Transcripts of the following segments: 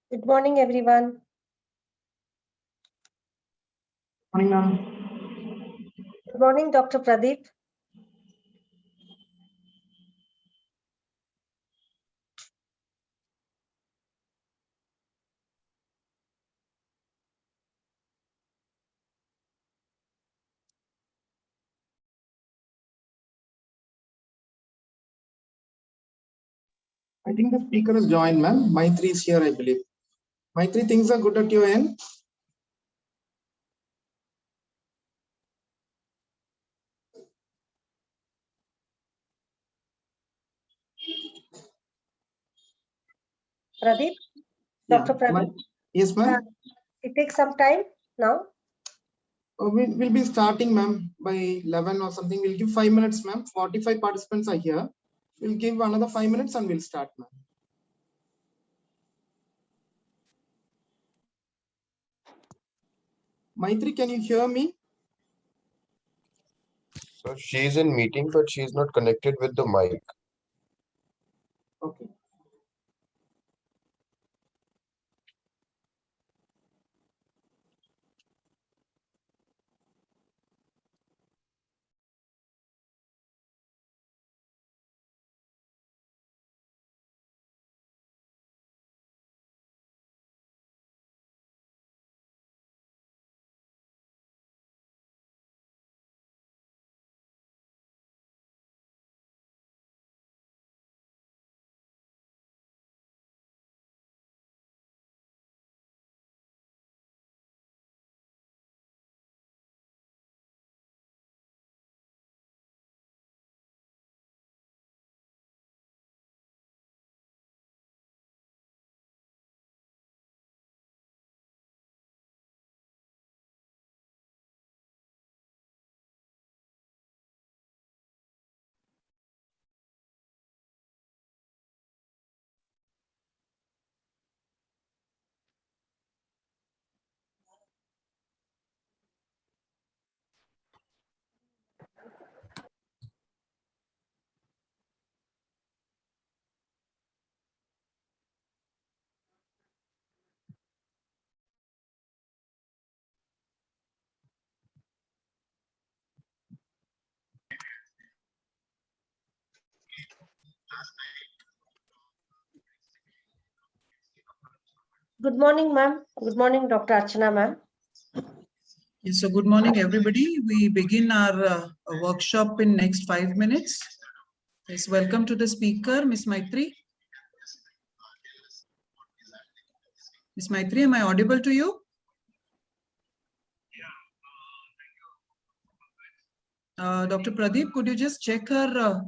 Good morning, everyone. Morning, ma'am. Good morning, Dr. Pradeep. I think the speaker has joined, ma'am. Maitri is here, I believe. Maitri, things are good at your end? Pradeep? Yeah. Dr. Pradeep? Yes, ma'am. It takes some time now. We'll be starting, ma'am, by 11 or something. We'll give 5 minutes, ma'am. 45 participants are here. We'll give another 5 minutes and we'll start, ma'am. Maitri, can you hear me? So she's in meeting, but she's not connected with the mic. Okay. Good morning, ma'am. Good morning, Dr. Archana, ma'am. Yes, so good morning, everybody. We begin our workshop in next 5 minutes. Yes, welcome to the speaker, Ms. Maitri. Ms. Maitri, am I audible to you? Dr. Pradeep, could you just check her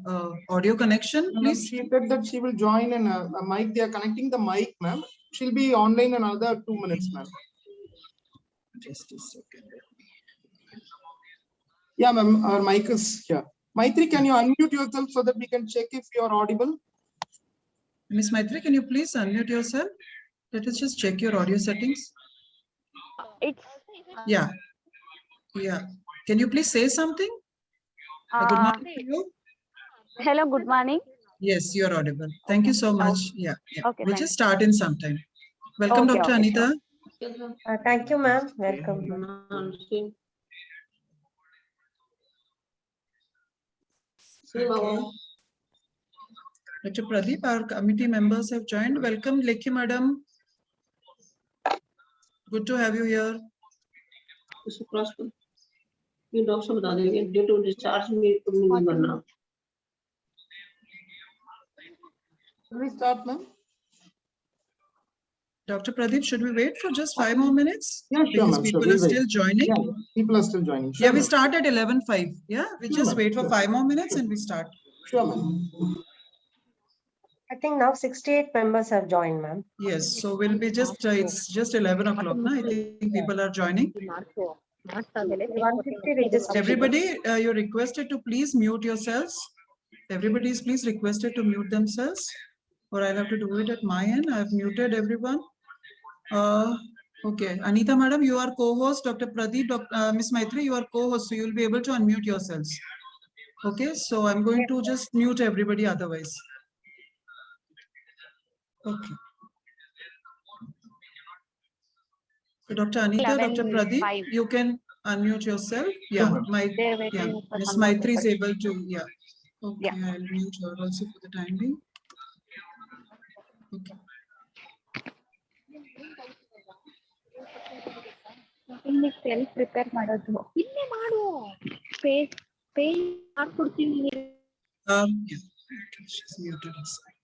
audio connection, please? She said that she will join in a mic. They are connecting the mic, ma'am. She'll be online in another 2 minutes, ma'am. Just a second. Yeah, ma'am. Our mic is here. Maitri, can you unmute yourself so that we can check if you are audible? Ms. Maitri, can you please unmute yourself? Let us just check your audio settings. It's Yeah. Yeah. Can you please say something? Good morning to you. hello, good morning. Yes, you're audible. Thank you so much. Yeah. Okay, We'll thank just start in some time. Welcome, Okay, Dr. okay, Anita. Thank you, ma'am. Welcome. Okay. Dr. Pradeep, our committee members have joined. Welcome, Lekhi madam. Good to have you here. ये doctor बता देंगे due to discharge में नहीं करना Can we start, ma'am? Dr. Pradeep, should we wait for just 5 more minutes? Yeah, sure, Because ma'am. people Sure, are we'll wait. still joining. Yeah, people are still joining. Sure, Yeah, we ma'am. start at 11:05. Yeah, we Sure, just ma'am. wait for Sure. 5 more minutes and we start. Sure, ma'am. I think now 68 members have joined, ma'am. Yes, so we'll be just, it's just 11 o'clock now. I think people are joining. 150 registered. Everybody, you're requested to please mute yourselves. Everybody is please requested to mute themselves, or I'll have to do it at my end. I've muted everyone. Okay, Anita madam, you are co-host. Dr. Pradeep, Ms. Maitri, you are co-host, so you'll be able to unmute yourselves. Okay, so I'm going to just mute everybody otherwise. Okay. So Dr. Anita, Dr. 11, Pradeep, 5. you can unmute yourself. Yeah, They're waiting yeah, for Ms. someone to Maitri is touch. able to, yeah. Okay, Yeah. I'll mute her also for the time being. Okay. ಇಲ್ಲಿ self prepare ಮಾಡೋದು ಇಲ್ಲೇ ಮಾಡು page ಮಾಡ್ಕೊಡ್ತೀನಿ Yeah, okay, she's muted herself.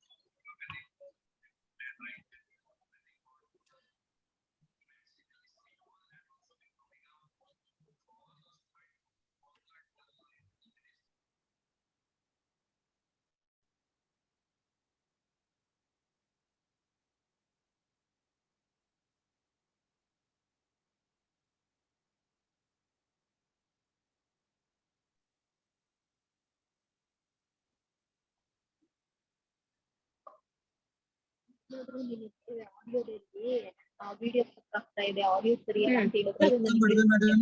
Video ಆಗ್ತಾ ಇದೆ audio ಸರಿಯಲ್ಲ ಅಂತ ಹೇಳಿದ್ರೆ ಅದು Welcome, Madhuri madam.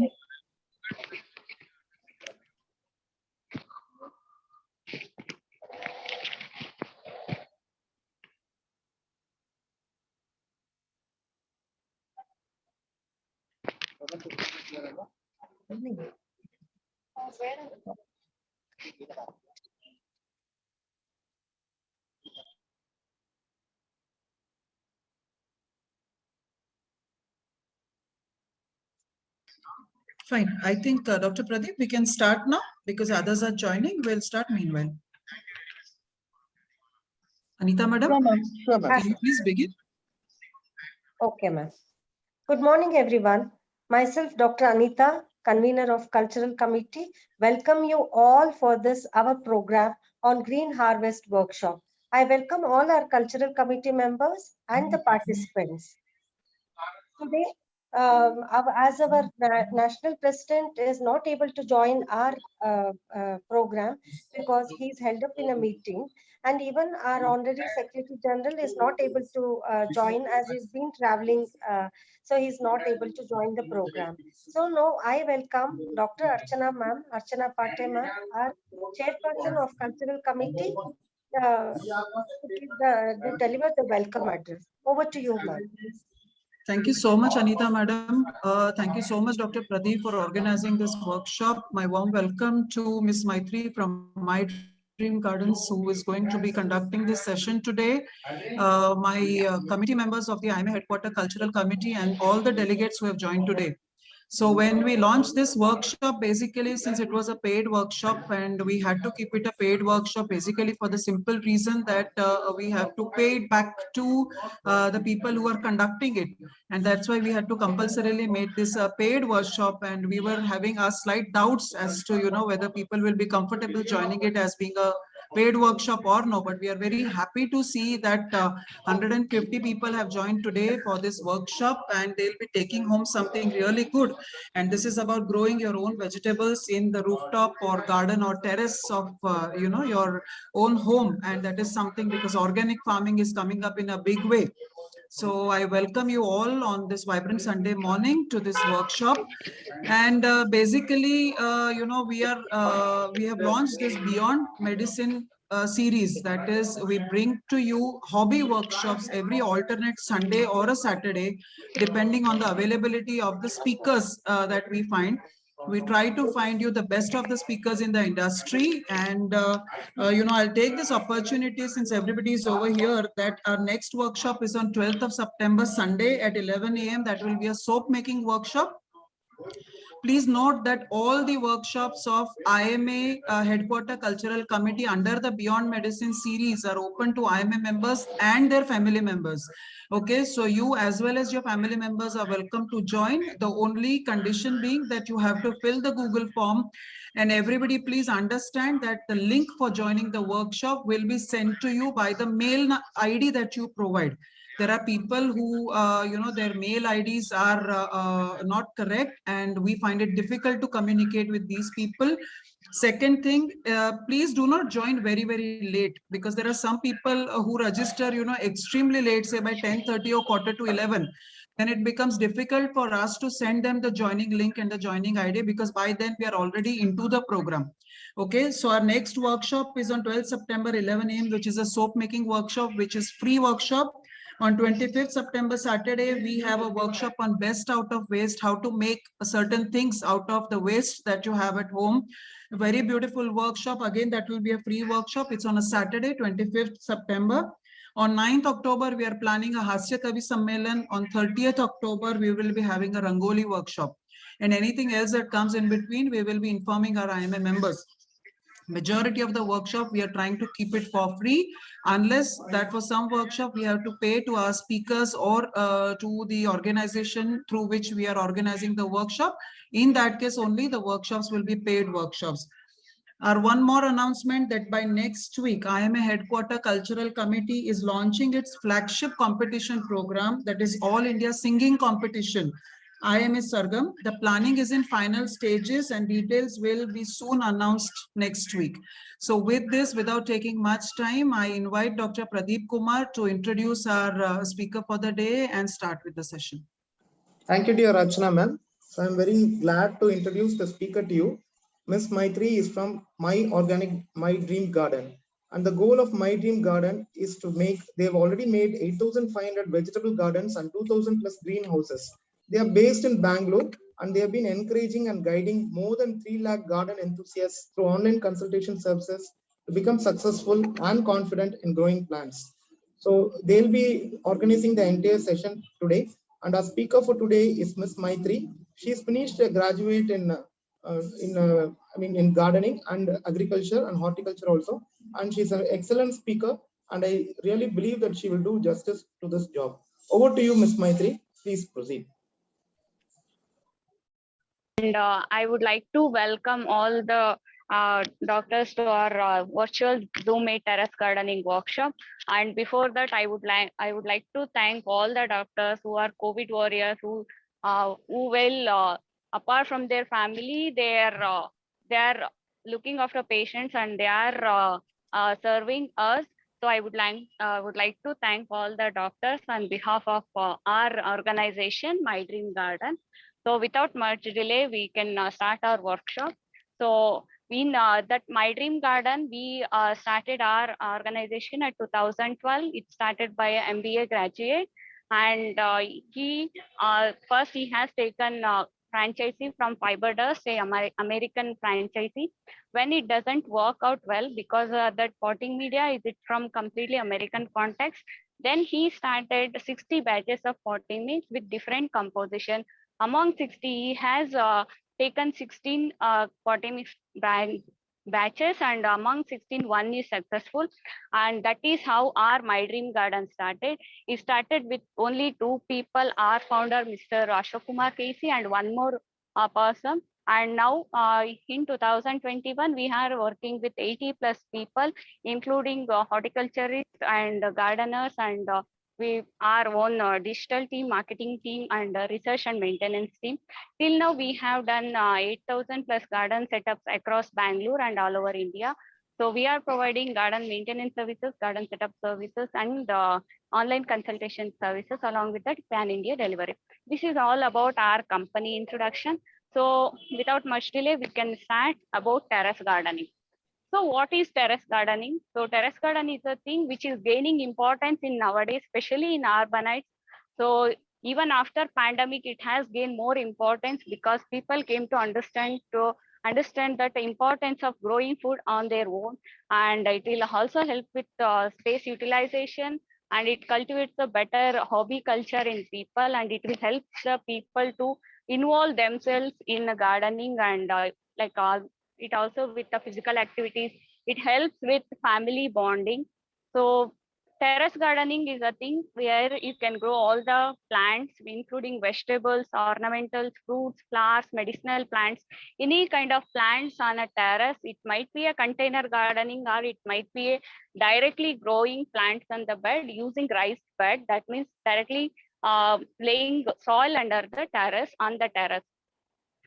Fine. I think Dr. Pradeep, we can start now because others are joining. We'll start meanwhile. Anita madam, Sure, ma'am. Sure, ma'am. can you please begin? Okay, ma'am. Good morning, everyone. Myself, Dr. Anita, convener of Cultural Committee, welcome you all for this our program on Green Harvest Workshop. I welcome all our Cultural Committee members and the participants. Today, as our national president is not able to join our program because he's held up in a meeting, and even our honorary secretary general is not able to join as he's been traveling, so he's not able to join the program. So now I welcome Dr. Archana ma'am, Archana Pate ma'am, our chairperson of Cultural Committee, to deliver the welcome address. Over to you, ma'am. Thank you so much, Anita madam. Thank you so much, Dr. Pradeep, for organizing this workshop. My warm welcome to Ms. Maitri from My Dream Gardens, who is going to be conducting this session today. My committee members of the IMA Headquarter Cultural Committee and all the delegates who have joined today. So when we launched this workshop, basically, since it was a paid workshop and we had to keep it a paid workshop, basically for the simple reason that we have to pay it back to the people who are conducting it. And that's why we had to compulsorily make this a paid workshop, and we were having our slight doubts as to, whether people will be comfortable joining it as being a paid workshop or no, but we are very happy to see that 150 people have joined today for this workshop, and they'll be taking home something really good. And this is about growing your own vegetables in the rooftop or garden or terrace of your own home, and that is something because organic farming is coming up in a big way. So I welcome you all on this vibrant Sunday morning to this workshop. And basically, we have launched this Beyond Medicine series. That is, we bring to you hobby workshops every alternate Sunday or a Saturday, depending on the availability of the speakers that we find. We try to find you the best of the speakers in the industry. And, I'll take this opportunity, since everybody is over here, that our next workshop is on 12th of September, Sunday at 11 a.m. That will be a soap making workshop. Please note that all the workshops of IMA Headquarter Cultural Committee under the Beyond Medicine series are open to IMA members and their family members. Okay, so you as well as your family members are welcome to join. The only condition being that you have to fill the Google form, and everybody please understand that the link for joining the workshop will be sent to you by the mail ID that you provide. There are people who, their mail IDs are not correct, and we find it difficult to communicate with these people. Second thing, please do not join very, very late, because there are some people who register, extremely late, say by 10:30 or quarter to 11. Then it becomes difficult for us to send them the joining link and the joining ID, because by then we are already into the program. Okay, so our next workshop is on 12th September, 11 a.m., which is a soap making workshop, which is free workshop. On 25th September, Saturday, we have a workshop on best out of waste, how to make certain things out of the waste that you have at home. A very beautiful workshop. Again, that will be a free workshop. It's on a Saturday, 25th September. On 9th October, we are planning a Hasya Kavi Sammelan. On 30th October, we will be having a Rangoli workshop. And anything else that comes in between, we will be informing our IMA members. Majority of the workshop, we are trying to keep it for free, unless that for some workshop, we have to pay to our speakers or to the organization through which we are organizing the workshop. In that case, only the workshops will be paid workshops. Our one more announcement that by next week, IMA Headquarter Cultural Committee is launching its flagship competition program, that is All India Singing Competition, IMA Sargam. The planning is in final stages and details will be soon announced next week. So with this, without taking much time, I invite Dr. Pradeep Kumar to introduce our speaker for the day and start with the session. Thank you, dear Archana ma'am. So I'm very glad to introduce the speaker to you. Miss Maitri is from My Dream Garden. And the goal of My Dream Garden is to make, they've already made 8,500 vegetable gardens and 2,000 plus greenhouses. They are based in Bangalore and they have been encouraging and guiding more than 3 lakh garden enthusiasts through online consultation services to become successful and confident in growing plants. So they'll be organizing the entire session today. And our speaker for today is Miss Maitri. She's finished a graduate in gardening and agriculture and horticulture also. And she's an excellent speaker. And I really believe that she will do justice to this job. Over to you, Miss Maitri. Please proceed. And I would like to welcome all the doctors to our virtual Zoom Meet Terrace Gardening workshop. And before that, I would like to thank all the doctors who are COVID warriors who will apart from their family, they are looking after patients and they are serving us. So I would like to thank all the doctors on behalf of our organization, My Dream Garden. So without much delay, we can start our workshop. So that My Dream Garden, we started our organization at 2012. It started by an MBA graduate, and he has taken franchisee from Fiberdust, a American franchisee. When it doesn't work out well because that potting media is it from completely American context, then he started 60 batches of potting mix with different composition. Among 60, he has taken 16 potting mix batches, and among 16, one is successful. And that is how our My Dream Garden started. It started with only 2 people, our founder, Mr. Ashok Kumar Casey, and one more person. And now in 2021, we are working with 80 plus people, including horticulturists and gardeners, and we our own digital team, marketing team, and research and maintenance team. Till now, we have done 8,000 plus garden setups across Bangalore and all over India. So we are providing garden maintenance services, garden setup services, and online consultation services along with that pan-India delivery. This is all about our company introduction. So without much delay, we can start about terrace gardening. So what is terrace gardening? So terrace garden is a thing which is gaining importance in nowadays, especially in urbanites. So even after pandemic, it has gained more importance because people came to understand that the importance of growing food on their own, and it will also help with space utilization, and it cultivates a better hobby culture in people, and it will help the people to involve themselves in gardening, and it also with the physical activities, it helps with family bonding. So terrace gardening is a thing where you can grow all the plants, including vegetables, ornamentals, fruits, flowers, medicinal plants, any kind of plants on a terrace. It might be a container gardening, or it might be a directly growing plants on the bed using raised bed. That means directly laying soil under the terrace, on the terrace.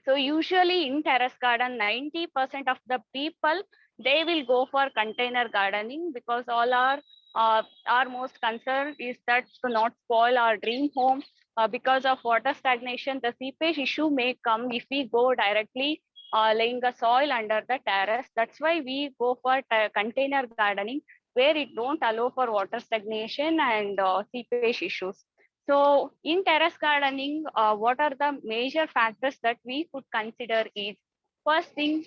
So usually in terrace garden, 90% of the people, they will go for container gardening because all our most concern is that to not spoil our dream home because of water stagnation. The seepage issue may come if we go directly laying a soil under the terrace. That's why we go for container gardening. where it don't allow for water stagnation and seepage issues. So in terrace gardening, what are the major factors that we could consider is first thing,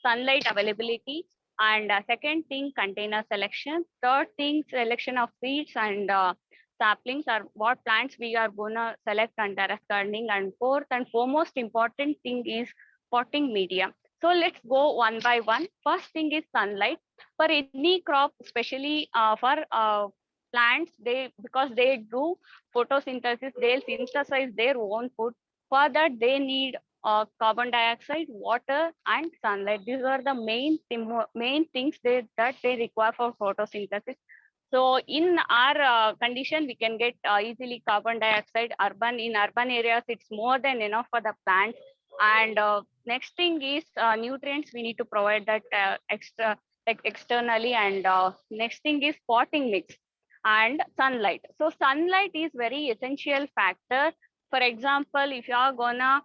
sunlight availability, and second thing, container selection. Third thing, selection of seeds and saplings are what plants we are gonna select on terrace gardening. And fourth and foremost important thing is potting media. So let's go one by one. First thing is sunlight. For any crop, especially for plants, because they do photosynthesis, they'll synthesize their own food. For that, they need carbon dioxide, water, and sunlight. These are the main things that they require for photosynthesis. So in our condition, we can get easily carbon dioxide. In urban areas, it's more than enough for the plants. And next thing is nutrients. We need to provide that externally. And next thing is potting mix and sunlight. So sunlight is very essential factor. For example, if you are gonna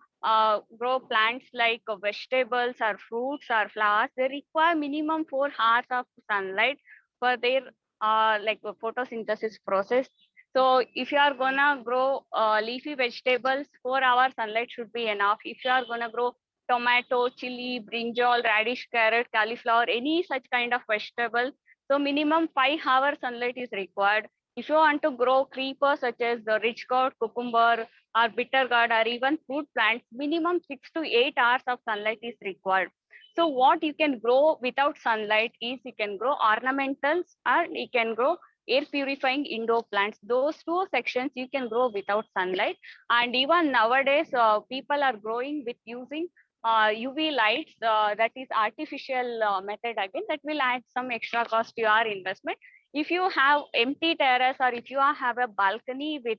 grow plants like vegetables or fruits or flowers, they require minimum 4 hours of sunlight for their photosynthesis process. So if you are gonna grow leafy vegetables, 4 hours sunlight should be enough. If you are gonna grow tomato, chili, brinjal, radish, carrot, cauliflower, any such kind of vegetable, so minimum 5 hours sunlight is required. If you want to grow creepers such as the rich gourd, cucumber, or bitter gourd, or even fruit plants, minimum 6 to 8 hours of sunlight is required. So what you can grow without sunlight is you can grow ornamentals or you can grow air purifying indoor plants. Those two sections you can grow without sunlight. And even nowadays, people are growing with using UV lights, that is artificial method again, that will add some extra cost to your investment. If you have empty terrace or if you have a balcony with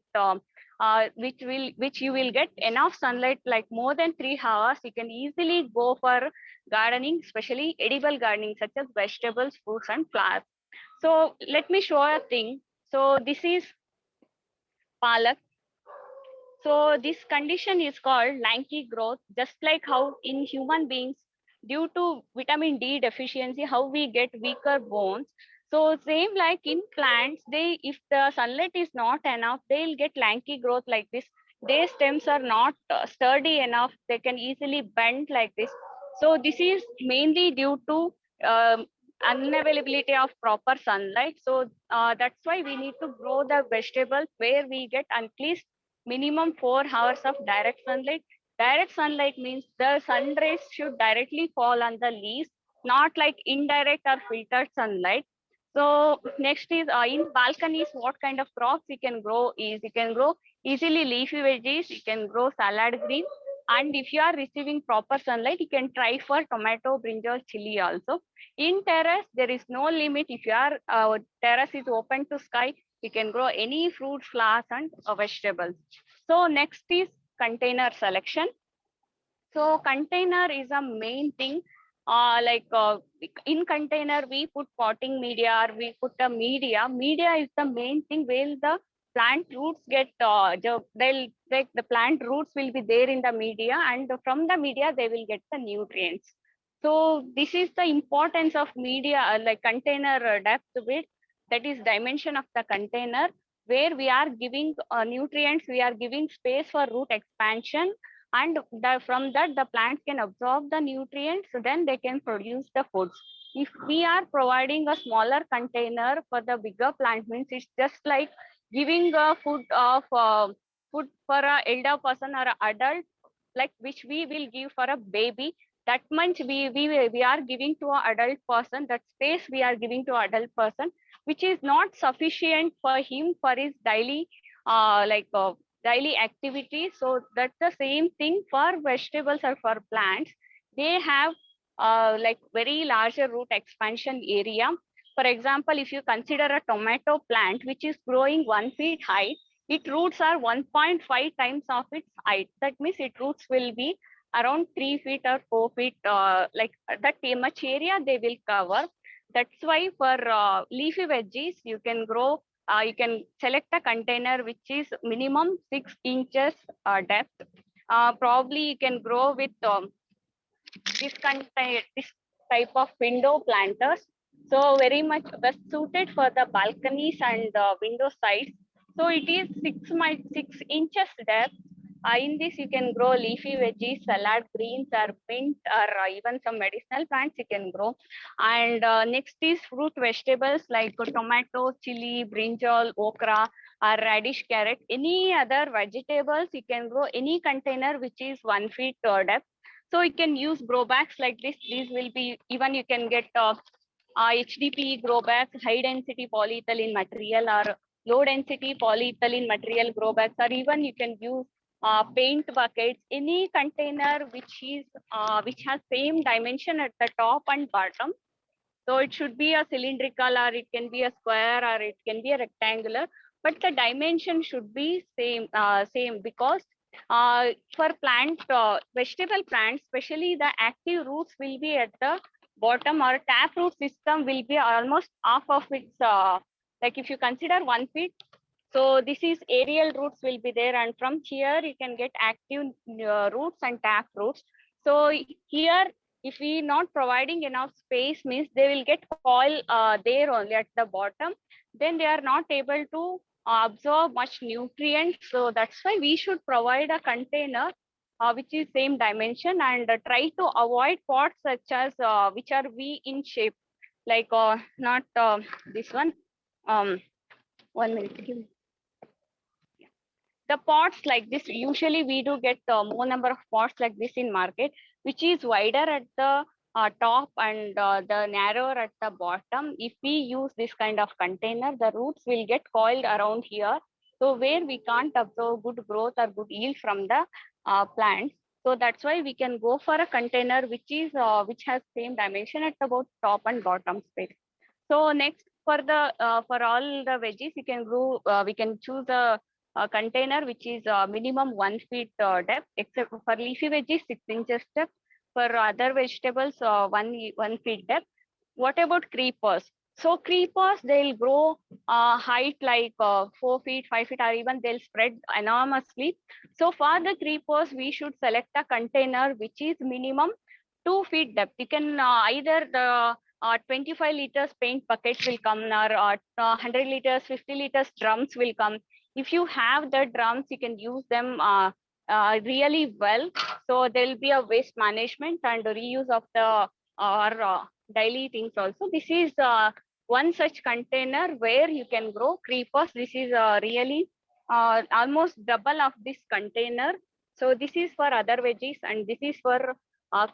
which you will get enough sunlight like more than 3 hours, you can easily go for gardening, especially edible gardening such as vegetables, fruits, and flowers. So let me show a thing. So this is palak. So this condition is called lanky growth, just like how in human beings, due to vitamin D deficiency, how we get weaker bones. So same like in plants, if the sunlight is not enough, they'll get lanky growth like this. Their stems are not sturdy enough. They can easily bend like this. So this is mainly due to unavailability of proper sunlight. So that's why we need to grow the vegetables where we get at least minimum 4 hours of direct sunlight. Direct sunlight means the sun rays should directly fall on the leaves, not like indirect or filtered sunlight. So next is in balconies, what kind of crops you can grow is you can grow easily leafy veggies, you can grow salad green. And if you are receiving proper sunlight, you can try for tomato, brinjal, chili also. In terrace, there is no limit. If your terrace is open to sky, you can grow any fruits, flowers, and vegetables. So next is container selection. So container is a main thing. In container, we put potting media or we put a media. Media is the main thing where the plant roots get, the plant roots will be there in the media, and from the media, they will get the nutrients. So this is the importance of media, like container depth width, that is dimension of the container, where we are giving nutrients, we are giving space for root expansion, and from that the plant can absorb the nutrients, so then they can produce the foods. If we are providing a smaller container for the bigger plant, means it's just like giving a food for an elder person or an adult, like which we will give for a baby. That much we are giving to an adult person, that space we are giving to an adult person, which is not sufficient for him for his daily daily activities. So that's the same thing for vegetables or for plants. They have like very larger root expansion area. For example, if you consider a tomato plant which is growing 1 feet height, its roots are 1.5 times of its height. That means its roots will be around 3 feet or 4 feet, like that much area they will cover. That's why for leafy veggies, you can grow, you can select a container which is minimum 6 inches depth. Probably you can grow with this type of window planters. So very much best suited for the balconies and window sides. So it is 6 inches depth. In this, you can grow leafy veggies, salad greens, or mint, or even some medicinal plants you can grow. And next is fruit vegetables like tomato, chili, brinjal, okra, or radish, carrot. Any other vegetables you can grow any container which is 1 feet depth. So you can use grow bags like this. These will be, even you can get HDPE grow bags, high density polyethylene material, or low density polyethylene material grow bags, or even you can use paint buckets, any container which has same dimension at the top and bottom. So it should be a cylindrical, or it can be a square, or it can be a rectangular, but the dimension should be same because for vegetable plants, especially the active roots will be at the bottom, or tap root system will be almost half of its, like if you consider 1 feet, so this is aerial roots will be there, and from here you can get active roots and tap roots. So here, if we not providing enough space, means they will get coil there only at the bottom. Then they are not able to absorb much nutrients. So that's why we should provide a container which is same dimension, and try to avoid pots such as which are V in shape, like not this one. 1 minute. Give me. The pots like this, usually we do get more number of pots like this in market, which is wider at the top and the narrower at the bottom. If we use this kind of container, the roots will get coiled around here, so where we can't absorb good growth or good yield from the plants. So that's why we can go for a container which has same dimension at about top and bottom space. So next, for all the veggies, you can grow. We can choose a container which is minimum 1 feet depth, except for leafy veggies 6 inches depth. For other vegetables, 1 feet depth. What about creepers? So creepers, they'll grow height like 4 feet, 5 feet, or even they'll spread enormously. So for the creepers, we should select a container which is minimum 2 feet depth. You can either the 25 liters paint buckets will come, or 100 liters, 50 liters drums will come. If you have the drums, you can use them really well. So there will be a waste management and reuse of the our daily things also. This is one such container where you can grow creepers. This is really almost double of this container. So this is for other veggies, and this is for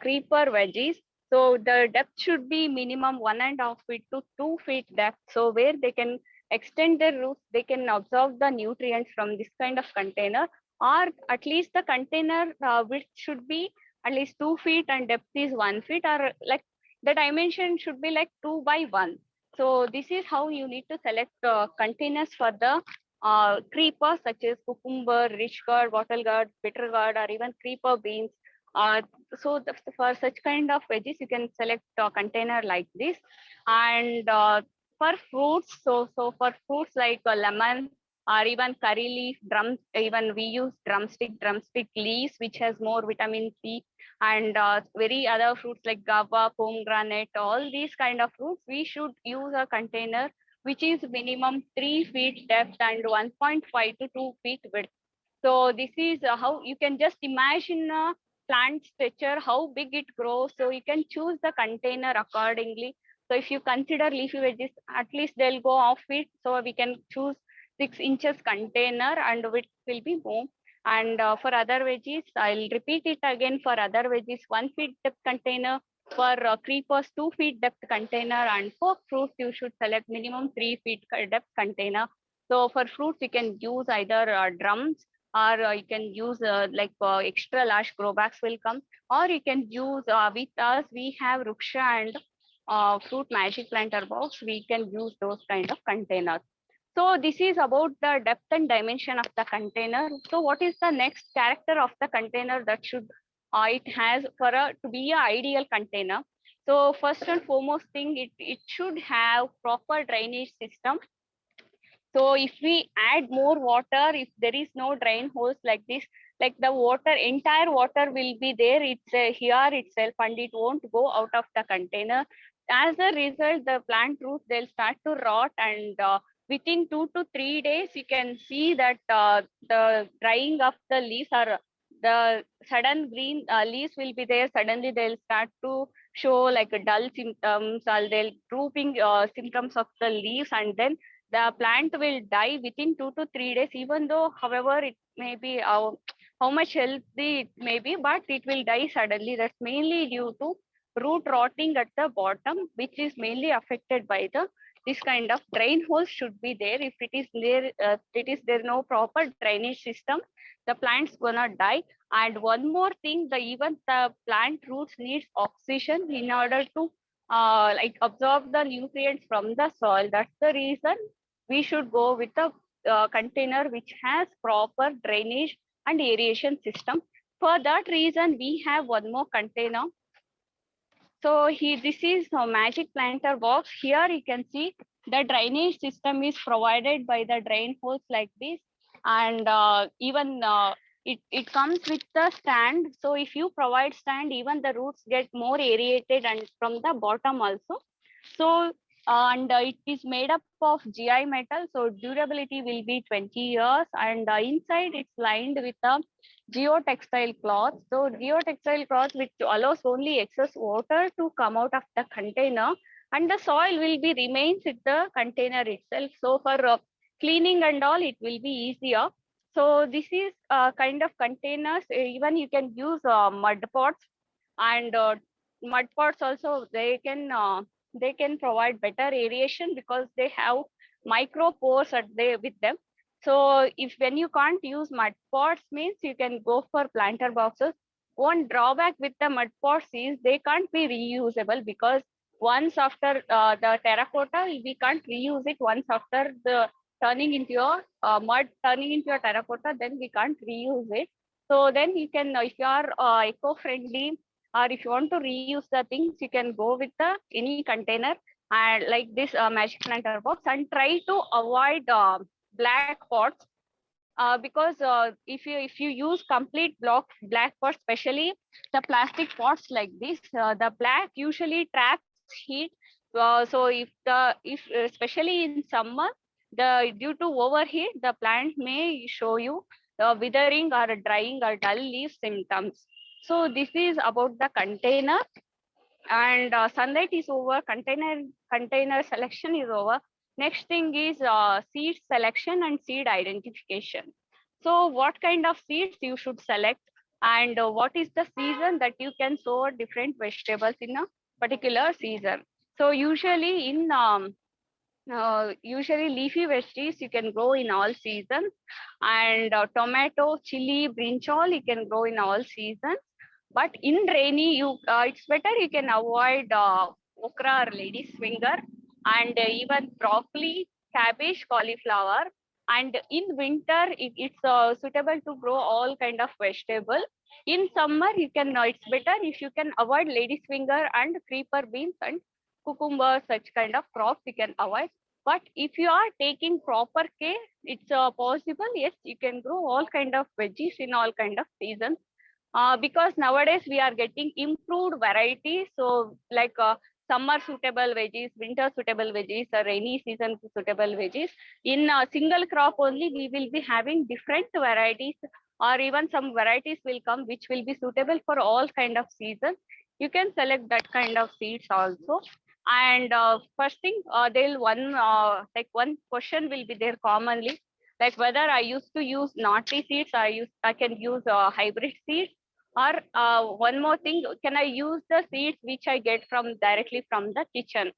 creeper veggies. So the depth should be minimum 1.5 feet to 2 feet depth. So where they can extend their roots, they can absorb the nutrients from this kind of container, or at least the container width should be at least 2 feet and depth is 1 feet, or like the dimension should be like 2 by 1. So this is how you need to select containers for the creepers such as cucumber, rich gourd, wattle gourd, bitter gourd, or even creeper beans. For such kind of veggies, you can select a container like this. And for fruits, so for fruits like lemon or even curry leaf, even we use drumstick leaves, which has more vitamin C, and very other fruits like guava, pomegranate, all these kind of fruits, we should use a container which is minimum 3 feet depth and 1.5 to 2 feet width. So this is how you can just imagine plant stature, how big it grows. So you can choose the container accordingly. So if you consider leafy veggies, at least they'll go off feet. So we can choose 6 inches container and width will be more. And for other veggies, I'll repeat it again. For other veggies, 1 feet depth container. For creepers, 2 feet depth container. And for fruits, you should select minimum 3 feet depth container. So for fruits, you can use either drums, or you can use extra large grow bags will come, or you can use with us we have Ruksha and fruit magic planter box. We can use those kind of containers. So this is about the depth and dimension of the container. So what is the next character of the container that should it has to be an ideal container? So first and foremost thing, it should have proper drainage system. So if we add more water, if there is no drain holes like this, like the water, entire water will be there. It's here itself, and it won't go out of the container. As a result, the plant roots, they'll start to rot, and within 2 to 3 days, you can see that the drying of the leaves, or the sudden green leaves will be there. Suddenly they'll start to show like a dull symptoms, or they'll drooping symptoms of the leaves, and then the plant will die within 2 to 3 days, even though, however, it may be how much healthy it may be, but it will die suddenly. That's mainly due to root rotting at the bottom, which is mainly affected by the this kind of drain holes should be there. If it is there no proper drainage system, the plant's gonna die. And one more thing, even the plant roots needs oxygen in order to like absorb the nutrients from the soil. That's the reason we should go with a container which has proper drainage and aeration system. For that reason, we have one more container. So this is a magic planter box. Here you can see the drainage system is provided by the drain holes like this, and even it comes with the stand. So if you provide stand, even the roots get more aerated, and from the bottom also. So and it is made up of GI metal, so durability will be 20 years, and inside it's lined with a geotextile cloth. So geotextile cloth which allows only excess water to come out of the container, and the soil will be remains in the container itself. So for cleaning and all, it will be easier. So this is kind of containers. Even you can use mud pots, and mud pots also they can provide better aeration because they have micro pores with them. So if when you can't use mud pots, means you can go for planter boxes. One drawback with the mud pots is they can't be reusable, because once after the terracotta, we can't reuse it. Once after the turning into your mud turning into a terracotta, then we can't reuse it. So then you can, if you are eco-friendly, or if you want to reuse the things, you can go with the any container and like this magic planter box, and try to avoid black pots, because if you use complete black pots, especially the plastic pots like this, the black usually traps heat. So if especially in summer, the due to overheat, the plant may show you withering or drying or dull leaf symptoms. So this is about the container, and sunlight is over, container selection is over. Next thing is seed selection and seed identification. So what kind of seeds you should select, and what is the season that you can sow different vegetables in a particular season. So usually usually leafy veggies you can grow in all seasons, and tomato, chili, brinjal you can grow in all seasons. But in rainy, it's better you can avoid okra or lady's finger, and even broccoli, cabbage, cauliflower. And in winter, it's suitable to grow all kind of vegetable. In summer, you can it's better if you can avoid lady's finger and creeper beans and cucumber, such kind of crops you can avoid. But if you are taking proper care, it's possible. Yes, you can grow all kind of veggies in all kind of seasons. Because nowadays we are getting improved varieties. So like summer suitable veggies, winter suitable veggies, or rainy season suitable veggies. In a single crop only, we will be having different varieties, or even some varieties will come which will be suitable for all kind of seasons. You can select that kind of seeds also. And first thing, one question will be there commonly, like whether I used to use naughty seeds, I can use hybrid seeds. Or one more thing, can I use the seeds which I get from directly from the kitchen?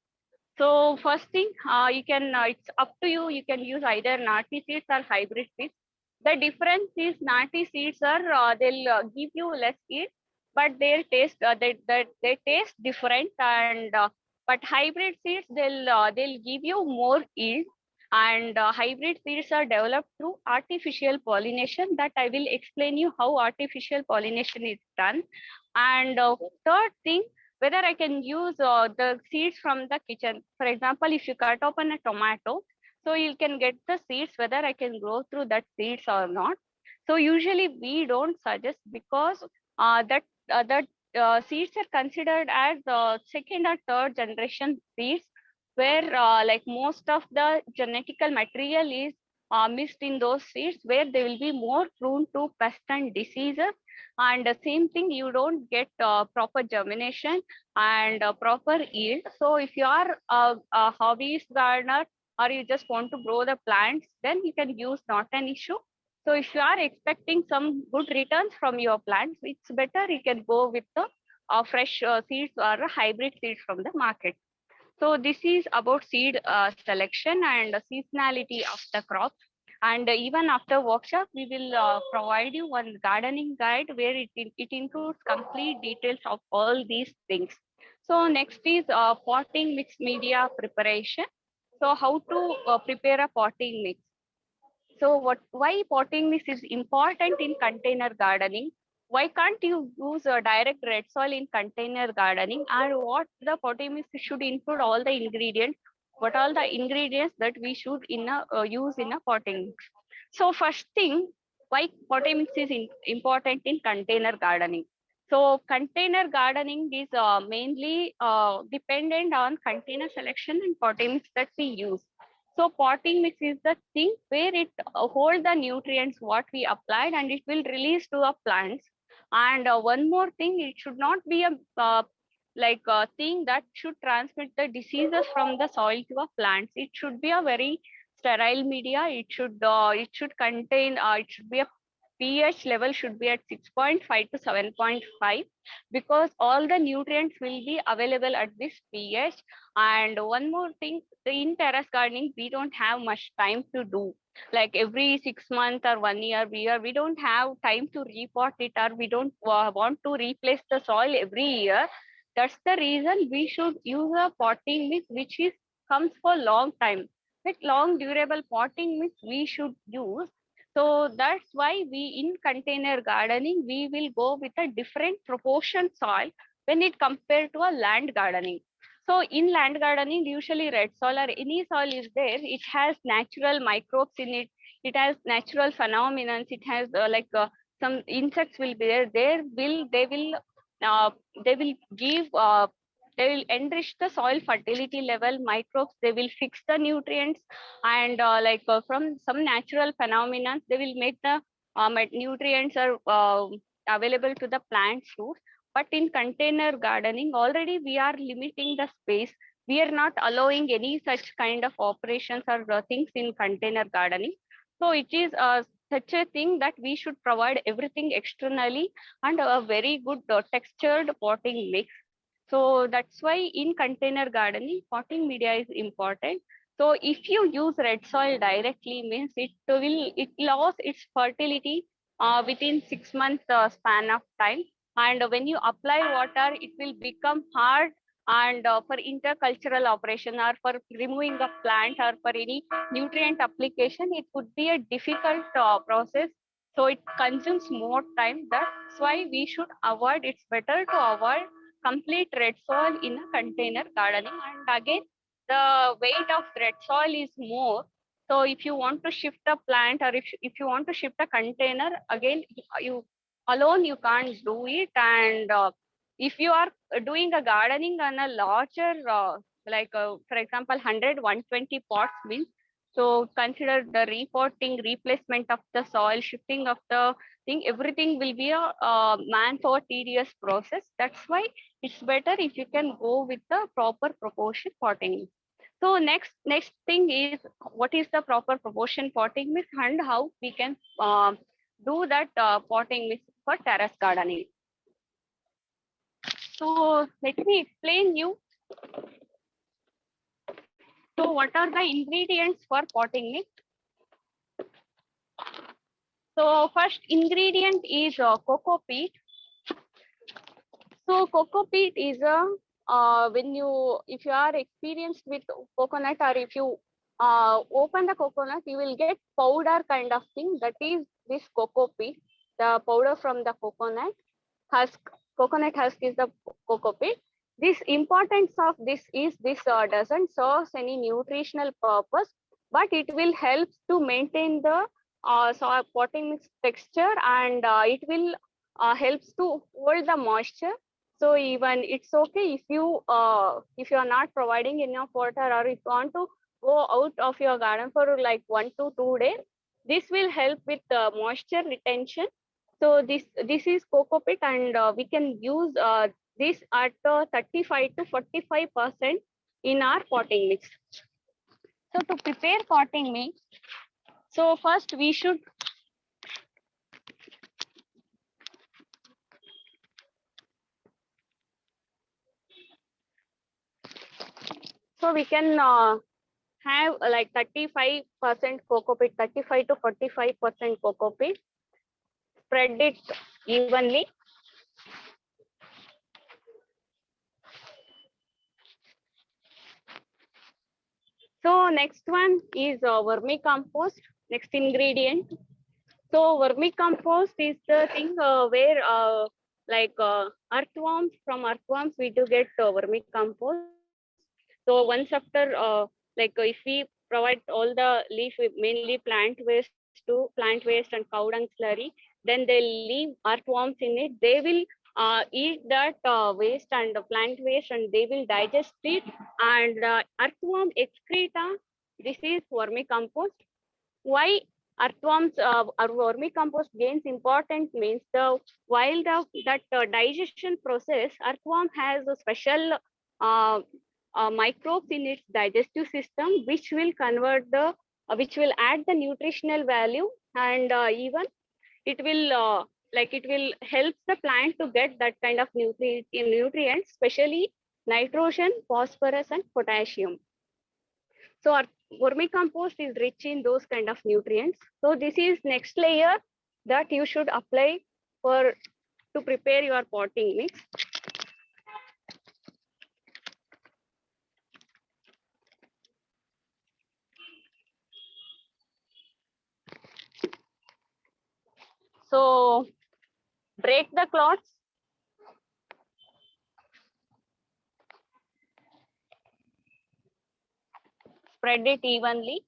So first thing, you can, it's up to you. You can use either natty seeds or hybrid seeds. The difference is natty seeds are, they'll give you less seeds, but their taste, they taste different. And but hybrid seeds, they'll give you more yield. And hybrid seeds are developed through artificial pollination, that I will explain you how artificial pollination is done. And third thing, whether I can use the seeds from the kitchen. For example, if you cut open a tomato, so you can get the seeds, whether I can grow through that seeds or not. So usually we don't suggest because that seeds are considered as second or third generation seeds, where like most of the genetical material is missed in those seeds, where they will be more prone to pest and diseases. And the same thing, you don't get proper germination and proper yield. So if you are a hobbyist gardener, or you just want to grow the plants, then you can use, not an issue. So if you are expecting some good returns from your plants, it's better you can go with the fresh seeds or hybrid seeds from the market. So this is about seed selection and seasonality of the crops. And even after workshop, we will provide you one gardening guide where it includes complete details of all these things. So next is potting mix media preparation. So how to prepare a potting mix. So why potting mix is important in container gardening? Why can't you use a direct red soil in container gardening? And what the potting mix should include all the ingredients? What all the ingredients that we should use in a potting mix? So first thing, why potting mix is important in container gardening? So container gardening is mainly dependent on container selection and potting mix that we use. So potting mix is the thing where it hold the nutrients what we applied, and it will release to the plants. And one more thing, it should not be a like a thing that should transmit the diseases from the soil to the plants. It should be a very sterile media. It should contain it should be a pH level should be at 6.5 to 7.5, because all the nutrients will be available at this pH. And one more thing, in terrace gardening, we don't have much time to do. Like every 6 months or 1 year, we don't have time to repot it, or we don't want to replace the soil every year. That's the reason we should use a potting mix which is comes for long time. Like long durable potting mix we should use. So that's why we in container gardening, we will go with a different proportion soil when it compared to a land gardening. So in land gardening, usually red soil or any soil is there, it has natural microbes in it. It has natural phenomena. It has some insects will be there. Uh, they will give they will enrich the soil fertility level. Microbes, they will fix the nutrients, and from some natural phenomena, they will make the nutrients are available to the plants roots. But in container gardening, already we are limiting the space. We are not allowing any such kind of operations or things in container gardening. So it is such a thing that we should provide everything externally and a very good textured potting mix. So that's why in container gardening, potting media is important. So if you use red soil directly, means it lost its fertility within 6 months span of time. And when you apply water, it will become hard. And for intercultural operation, or for removing a plant, or for any nutrient application, it would be a difficult process. So it consumes more time. That's why we should avoid. It's better to avoid complete red soil in a container gardening. And again, the weight of red soil is more. So if you want to shift a plant, or if you want to shift a container, again, you alone you can't do it. And if you are doing a gardening on a larger for example 100-120 pots means, so consider the repotting, replacement of the soil, shifting of the thing, everything will be a manpower tedious process. That's why it's better if you can go with the proper proportion potting. So next thing is, what is the proper proportion potting mix and how we can do that potting mix for terrace gardening. So let me explain you. So what are the ingredients for potting mix? So first ingredient is coco peat. So coco peat is a if you are experienced with coconut, or if you open the coconut, you will get powder kind of thing. That is this coco peat, the powder from the coconut husk. Coconut husk is the coco peat. This importance of this is this doesn't serve any nutritional purpose, but it will help to maintain the soil potting mix texture, and it will helps to hold the moisture. So even it's okay if you are not providing enough water, or if you want to go out of your garden for like 1 to 2 days, this will help with moisture retention. So this is coco pit, and we can use this at 35 to 45% in our potting mix. So to prepare potting mix, so first we should we can have like 35% coco pit, 35 to 45% coco pit. Spread it evenly. So next one is vermicompost, next ingredient. So vermicompost is the thing where earthworms, from earthworms we do get vermicompost. So once after if we provide all the leaf, mainly plant waste and cow dung slurry, then they'll leave earthworms in it. They will eat that waste and the plant waste, and they will digest it. And earthworm excreta, this is vermicompost. Why earthworms or vermicompost gains importance means that digestion process, earthworm has a special uh, microbes in its digestive system, which will convert which will add the nutritional value, and even it will it will help the plant to get that kind of nutrients, especially nitrogen, phosphorus, and potassium. So our vermicompost is rich in those kind of nutrients. So this is next layer that you should apply to prepare your potting mix. So break the cloths. Spread it evenly.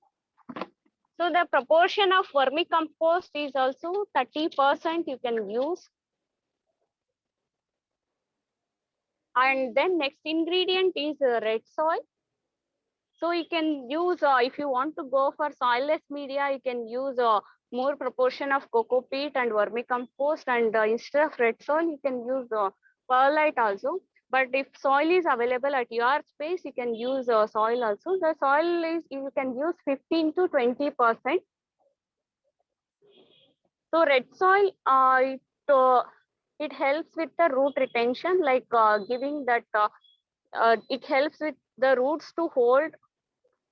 So the proportion of vermicompost is also 30% you can use. And then next ingredient is red soil. So you can use, if you want to go for soilless media, you can use more proportion of coco peat and vermicompost, and instead of red soil, you can use perlite also. But if soil is available at your space, you can use soil also. The soil is, you can use 15 to 20%. So red soil, it helps with the root retention, like giving that, it helps with the roots to hold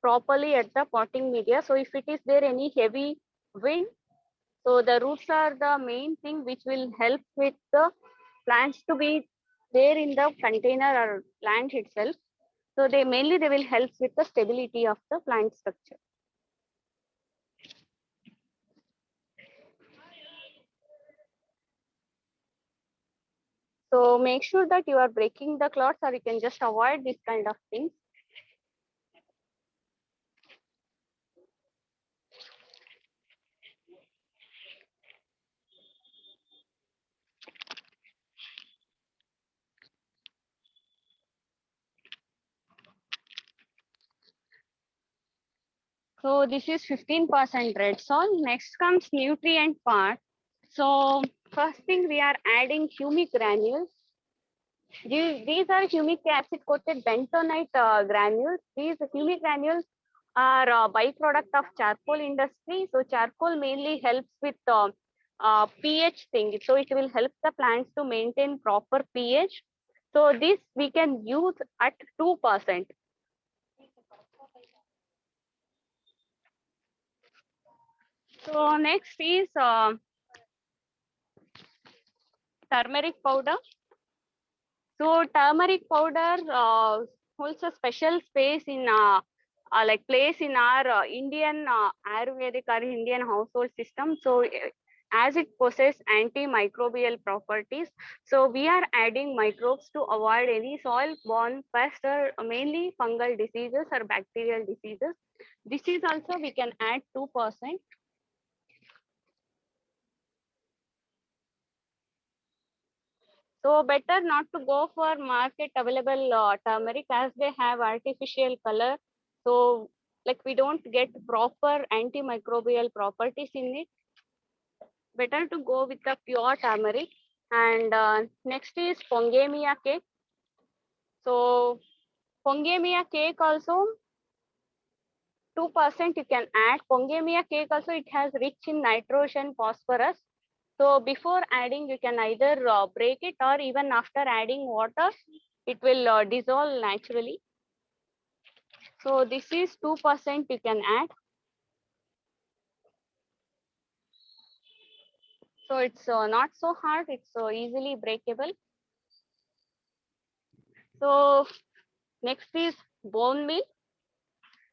properly at the potting media. So if it is there any heavy wind, so the roots are the main thing which will help with the plants to be there in the container or plant itself. So they will help with the stability of the plant structure. So make sure that you are breaking the cloths, or you can just avoid this kind of things. So this is 15% red soil. Next comes nutrient part. So first thing, we are adding humic granules. These are humic acid coated bentonite granules. These humic granules are a byproduct of charcoal industry. So charcoal mainly helps with pH thing. So it will help the plants to maintain proper pH. So this we can use at 2%. So next is turmeric powder. So turmeric powder holds a special space in place in our Indian Ayurvedic or Indian household system. So as it possesses antimicrobial properties, so we are adding microbes to avoid any soil-borne pests, or mainly fungal diseases or bacterial diseases. This is also we can add 2%. So better not to go for market available turmeric as they have artificial color. So like we don't get proper antimicrobial properties in it. Better to go with the pure turmeric. And next is Pongamia cake. So Pongamia cake also 2% you can add. Pongamia cake also it has rich in nitrogen, phosphorus. So before adding, you can either break it or even after adding water, it will dissolve naturally. So this is 2% you can add. So it's not so hard, it's easily breakable. So next is bone meal.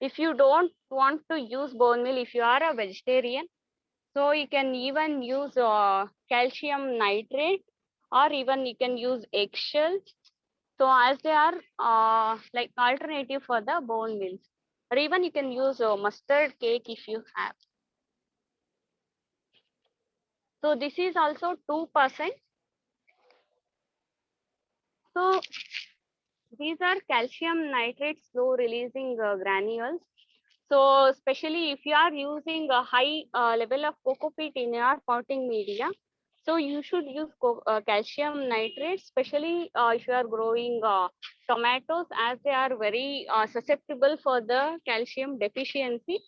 If you don't want to use bone meal, if you are a vegetarian, so you can even use calcium nitrate, or even you can use eggshells. So as they are like alternative for the bone meals, or even you can use mustard cake if you have. So this is also 2%. So these are calcium nitrate slow releasing granules. So especially if you are using a high level of coco peat in your potting media, so you should use calcium nitrate, especially if you are growing tomatoes, as they are very susceptible for the calcium deficiency.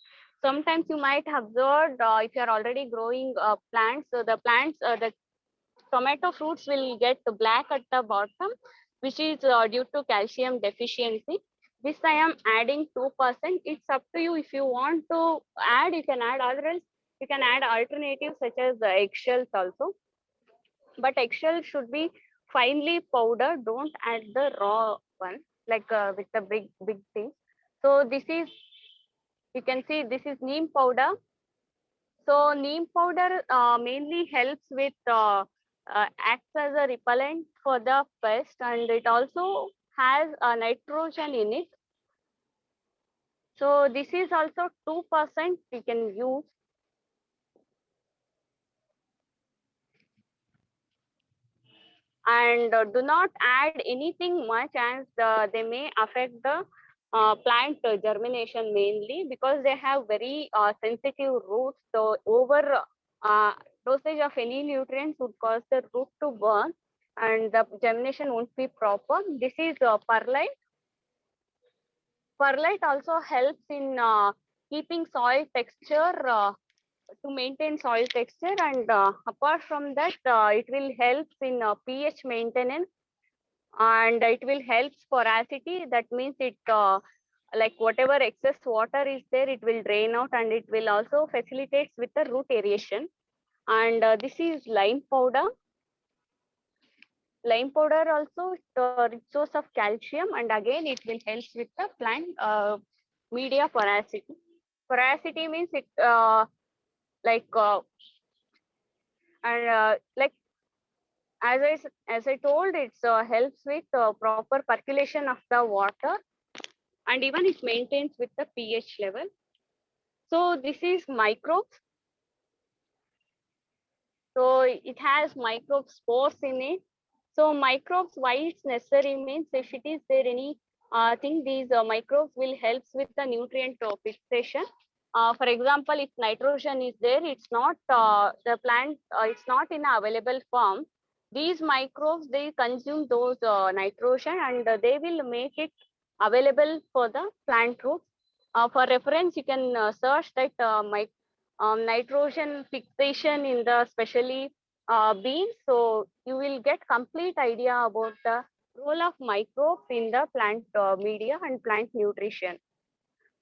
Sometimes you might have observed if you are already growing plants, so the plants, the tomato fruits will get black at the bottom, which is due to calcium deficiency. This I am adding 2%. It's up to you. If you want to add, you can add. Otherwise, you can add alternatives such as the eggshells also. But eggshells should be finely powdered. Don't add the raw one, like with the big thing. So this is, you can see this is neem powder. So neem powder mainly helps with acts as a repellent for the pest, and it also has a nitrogen in it. So this is also 2% we can use. And do not add anything much, as they may affect the plant germination mainly, because they have very sensitive roots. So over dosage of any nutrients would cause the root to burn and the germination won't be proper. This is perlite. Perlite also helps in keeping soil texture, to maintain soil texture, and apart from that, it will help in pH maintenance, and it will help porosity. That means it like whatever excess water is there, it will drain out, and it will also facilitates with the root aeration. And this is lime powder. Lime powder also rich source of calcium, and again it will help with the plant media porosity. Porosity means it like and like as I told, it helps with proper percolation of the water, and even it maintains with the pH level. So this is microbes. So it has microbe spores in it. So microbes, why it's necessary means if it is there any thing, these microbes will help with the nutrient fixation. For example, if nitrogen is there, it's not the plant, it's not in available form. These microbes, they consume those nitrogen, and they will make it available for the plant roots. For reference, you can search that nitrogen fixation in the especially beans. So you will get complete idea about the role of microbes in the plant media and plant nutrition.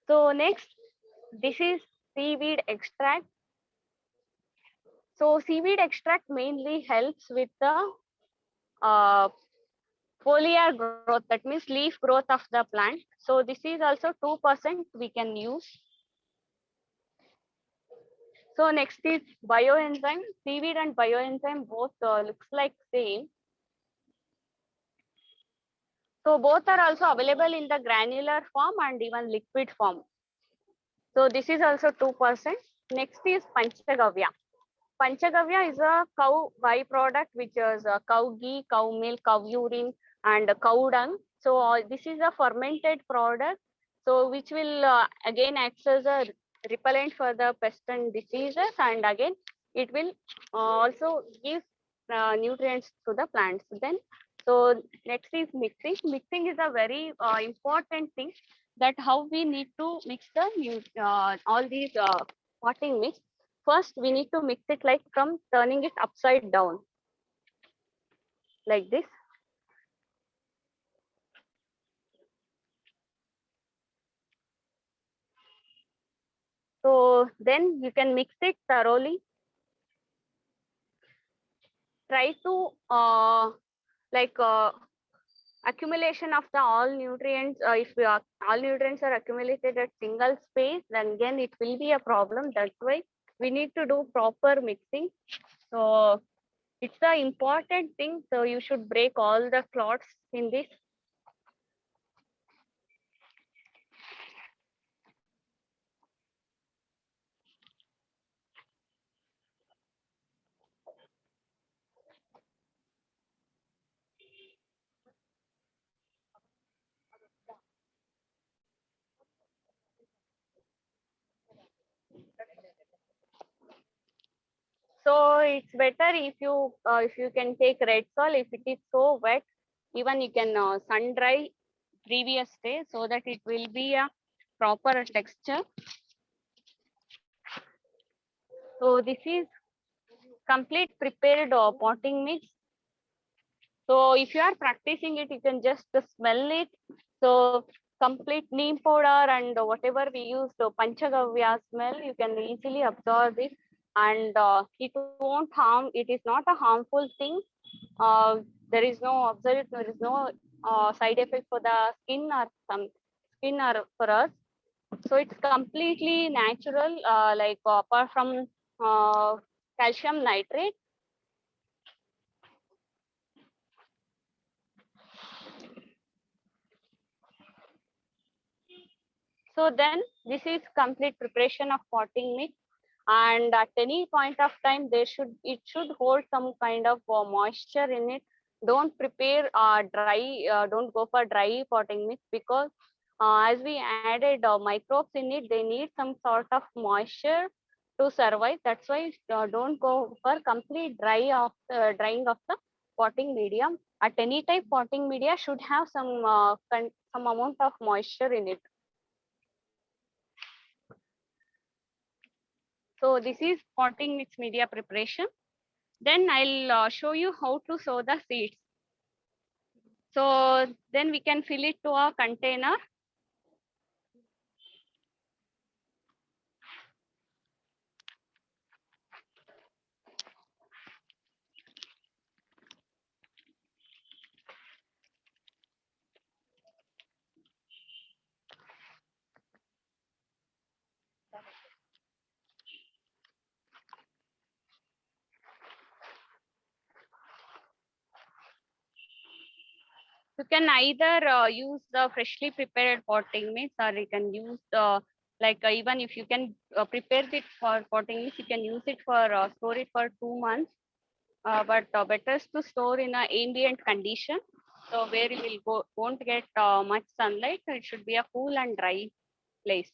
So next, this is seaweed extract. So seaweed extract mainly helps with the foliar growth, that means leaf growth of the plant. So this is also 2% we can use. So next is bioenzyme. Seaweed and bioenzyme both looks like same. So both are also available in the granular form and even liquid form. So this is also 2%. Next is Panchagavya. Panchagavya is a cow byproduct, which is cow ghee, cow milk, cow urine, and cow dung. So this is a fermented product, so which will again act as a repellent for the pest and diseases, and again it will also give nutrients to the plants. Then, so next is mixing. Mixing is a very important thing, that how we need to mix the all these potting mix. First, we need to mix it like from turning it upside down, like this. So then you can mix it thoroughly. Try to like accumulation of the all nutrients. If all nutrients are accumulated at single space, then again it will be a problem. That's why we need to do proper mixing. So it's the important thing. So you should break all the clots in this. So it's better if you can take red soil. If it is so wet, even you can sun dry previous day, so that it will be a proper texture. So this is complete prepared potting mix. So if you are practicing it, you can just smell it. So complete neem powder and whatever we use, so panchagavya smell, you can easily absorb it, and it won't harm. It is not a harmful thing. There is no absolute, there is no side effect for the skin or some skin or for us. So it's completely natural, like apart from calcium nitrate. So then this is complete preparation of potting mix, and at any point of time it should hold some kind of moisture in it. Don't prepare dry, don't go for dry potting mix, because as we added microbes in it, they need some sort of moisture to survive. That's why don't go for complete drying of the potting medium. At any type, potting media should have some amount of moisture in it. So this is potting mix media preparation. Then I'll show you how to sow the seeds. So then we can fill it to a container. You can either use the freshly prepared potting mix, or you can use even if you can prepare it for potting mix, you can use it for store it for 2 months. But better is to store in an ambient condition, so where you will won't get much sunlight. It should be a cool and dry place.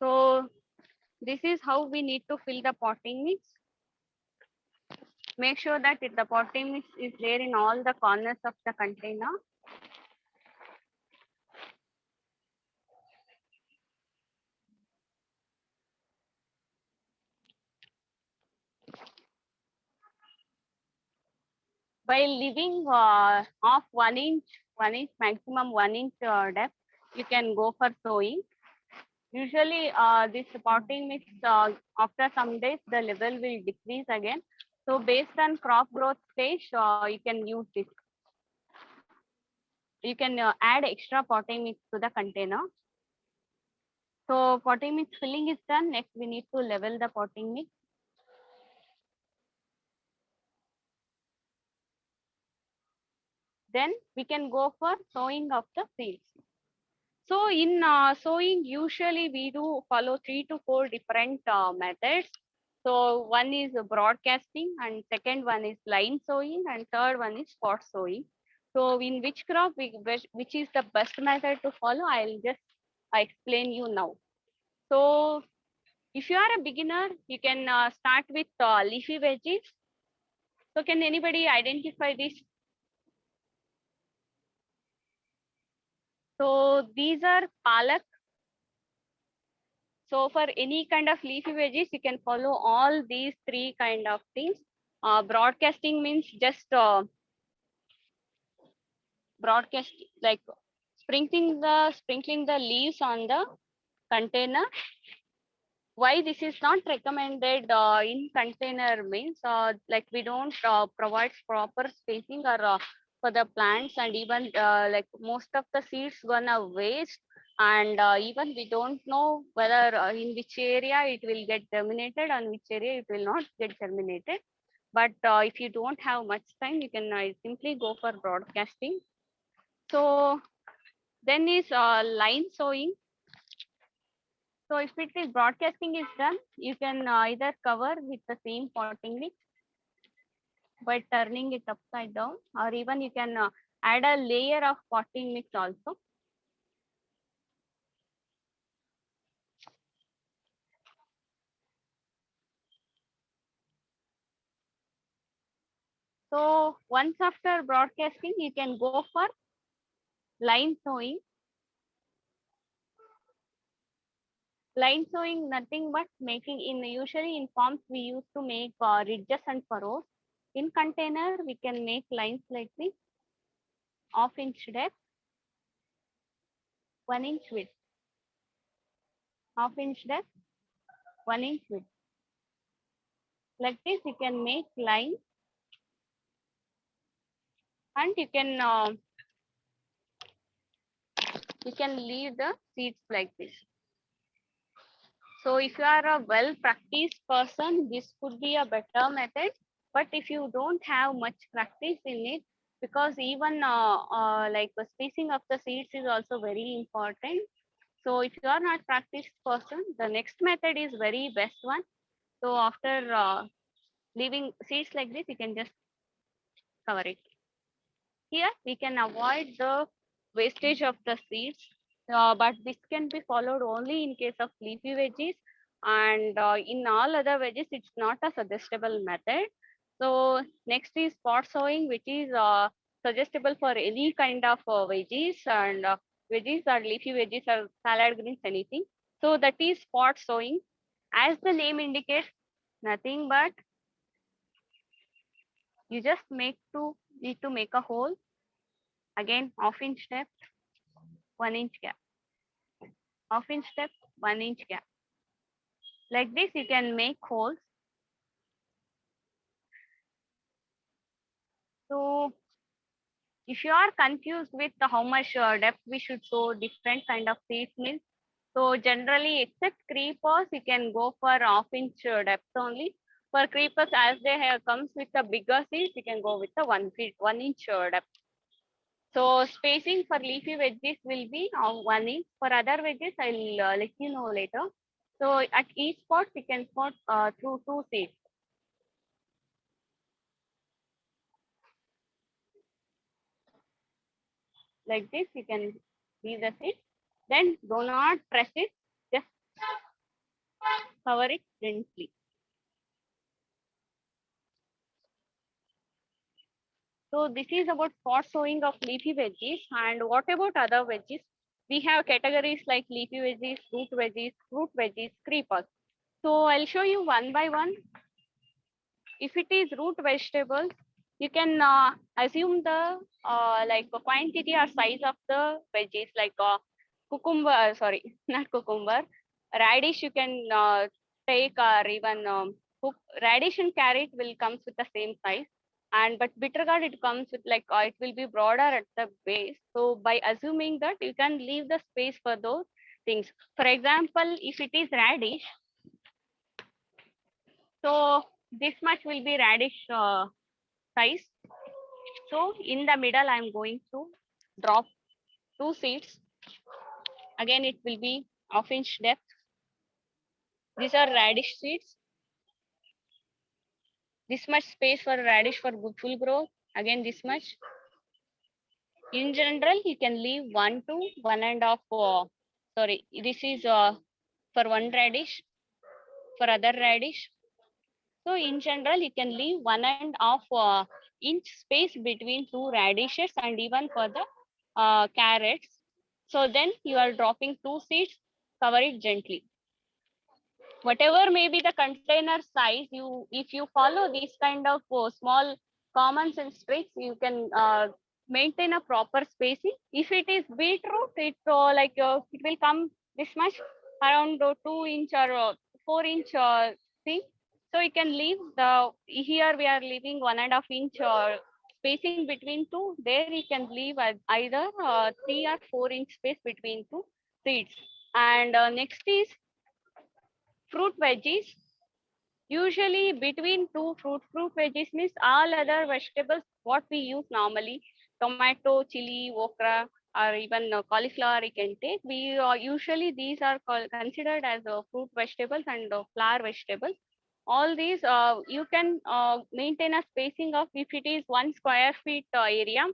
So this is how we need to fill the potting mix. Make sure that the potting mix is there in all the corners of the container. By leaving off 1 inch, 1 inch maximum 1 inch depth, you can go for sowing. Usually this potting mix after some days the level will decrease again. So based on crop growth stage, you can use this. You can add extra potting mix to the container. So potting mix filling is done. Next we need to level the potting mix. Then we can go for sowing of the seeds. So in sowing, usually we do follow 3 to 4 different methods. So one is broadcasting, and second one is line sowing, and third one is spot sowing. So in which crop, which is the best method to follow, I'll just explain you now. So if you are a beginner, you can start with leafy veggies. So can anybody identify this? So these are palak. So for any kind of leafy veggies, you can follow all these 3 kind of things. Broadcasting means just broadcast, like sprinkling the leaves on the container. Why this is not recommended in container means like we don't provide proper spacing or for the plants, and even like most of the seeds gonna waste, and even we don't know whether in which area it will get germinated and which area it will not get germinated. But if you don't have much time, you can simply go for broadcasting. So then is line sowing. So if it is broadcasting is done, you can either cover with the same potting mix by turning it upside down, or even you can add a layer of potting mix also. So once after broadcasting, you can go for line sowing. Line sowing, nothing but making usually in farms we used to make ridges and furrows. In container, we can make lines like this, half-inch depth, 1-inch width, half-inch depth, 1-inch width. Like this, you can make lines, and you can leave the seeds like this. So if you are a well practiced person, this could be a better method. But if you don't have much practice in it, because even like the spacing of the seeds is also very important. So if you are not practiced person, the next method is very best one. So after leaving seeds like this, you can just cover it. Here we can avoid the wastage of the seeds, but this can be followed only in case of leafy veggies, and in all other veggies it's not a suggestible method. So next is spot sowing, which is suggestible for any kind of veggies, and veggies or leafy veggies or salad greens, anything. So that is spot sowing. As the name indicates, nothing but you just need to make a hole. Again, half-inch depth, 1-inch gap. Half-inch depth, 1-inch gap. Like this, you can make holes. So if you are confused with how much depth we should sow different kind of seeds means, so generally except creepers, you can go for half-inch depth only. For creepers, as they have comes with the bigger seeds, you can go with the 1-inch depth. So spacing for leafy veggies will be 1 inch. For other veggies, I'll let you know later. So at each spot, we can spot through 2 seeds. Like this, you can leave the seed. Then do not press it, just cover it gently. So this is about spot sowing of leafy veggies. And what about other veggies? We have categories like leafy veggies, fruit veggies, creepers. So I'll show you one by one. If it is root vegetables, you can assume the like quantity or size of the veggies, like cucumber, sorry, not cucumber, radish you can take, or even radish and carrot will comes with the same size. And but bitter gourd, it comes with like it will be broader at the base. So by assuming that, you can leave the space for those things. For example, if it is radish, so this much will be radish size. So in the middle, I'm going to drop 2 seeds. Again, it will be half-inch depth. These are radish seeds. This much space for radish for good full growth. Again, this much. In general, you can leave 1 to 1.5. Sorry, this is for one radish, for other radish. So in general, you can leave 1.5 inch space between two radishes and even for the carrots. So then you are dropping 2 seeds, cover it gently. Whatever may be the container size, if you follow these kind of small common sense tricks, you can maintain a proper spacing. If it is beetroot, it it will come this much, around 2 inch or 4 inch thing. So you can leave the, here we are leaving 1.5 inch spacing between two. There you can leave either 3 or 4 inch space between two seeds. And next is fruit veggies. Usually between two fruit veggies means all other vegetables what we use normally, tomato, chili, okra, or even cauliflower you can take. We usually these are considered as fruit vegetables and flower vegetables. All these you can maintain a spacing of, if it is 1 square feet area,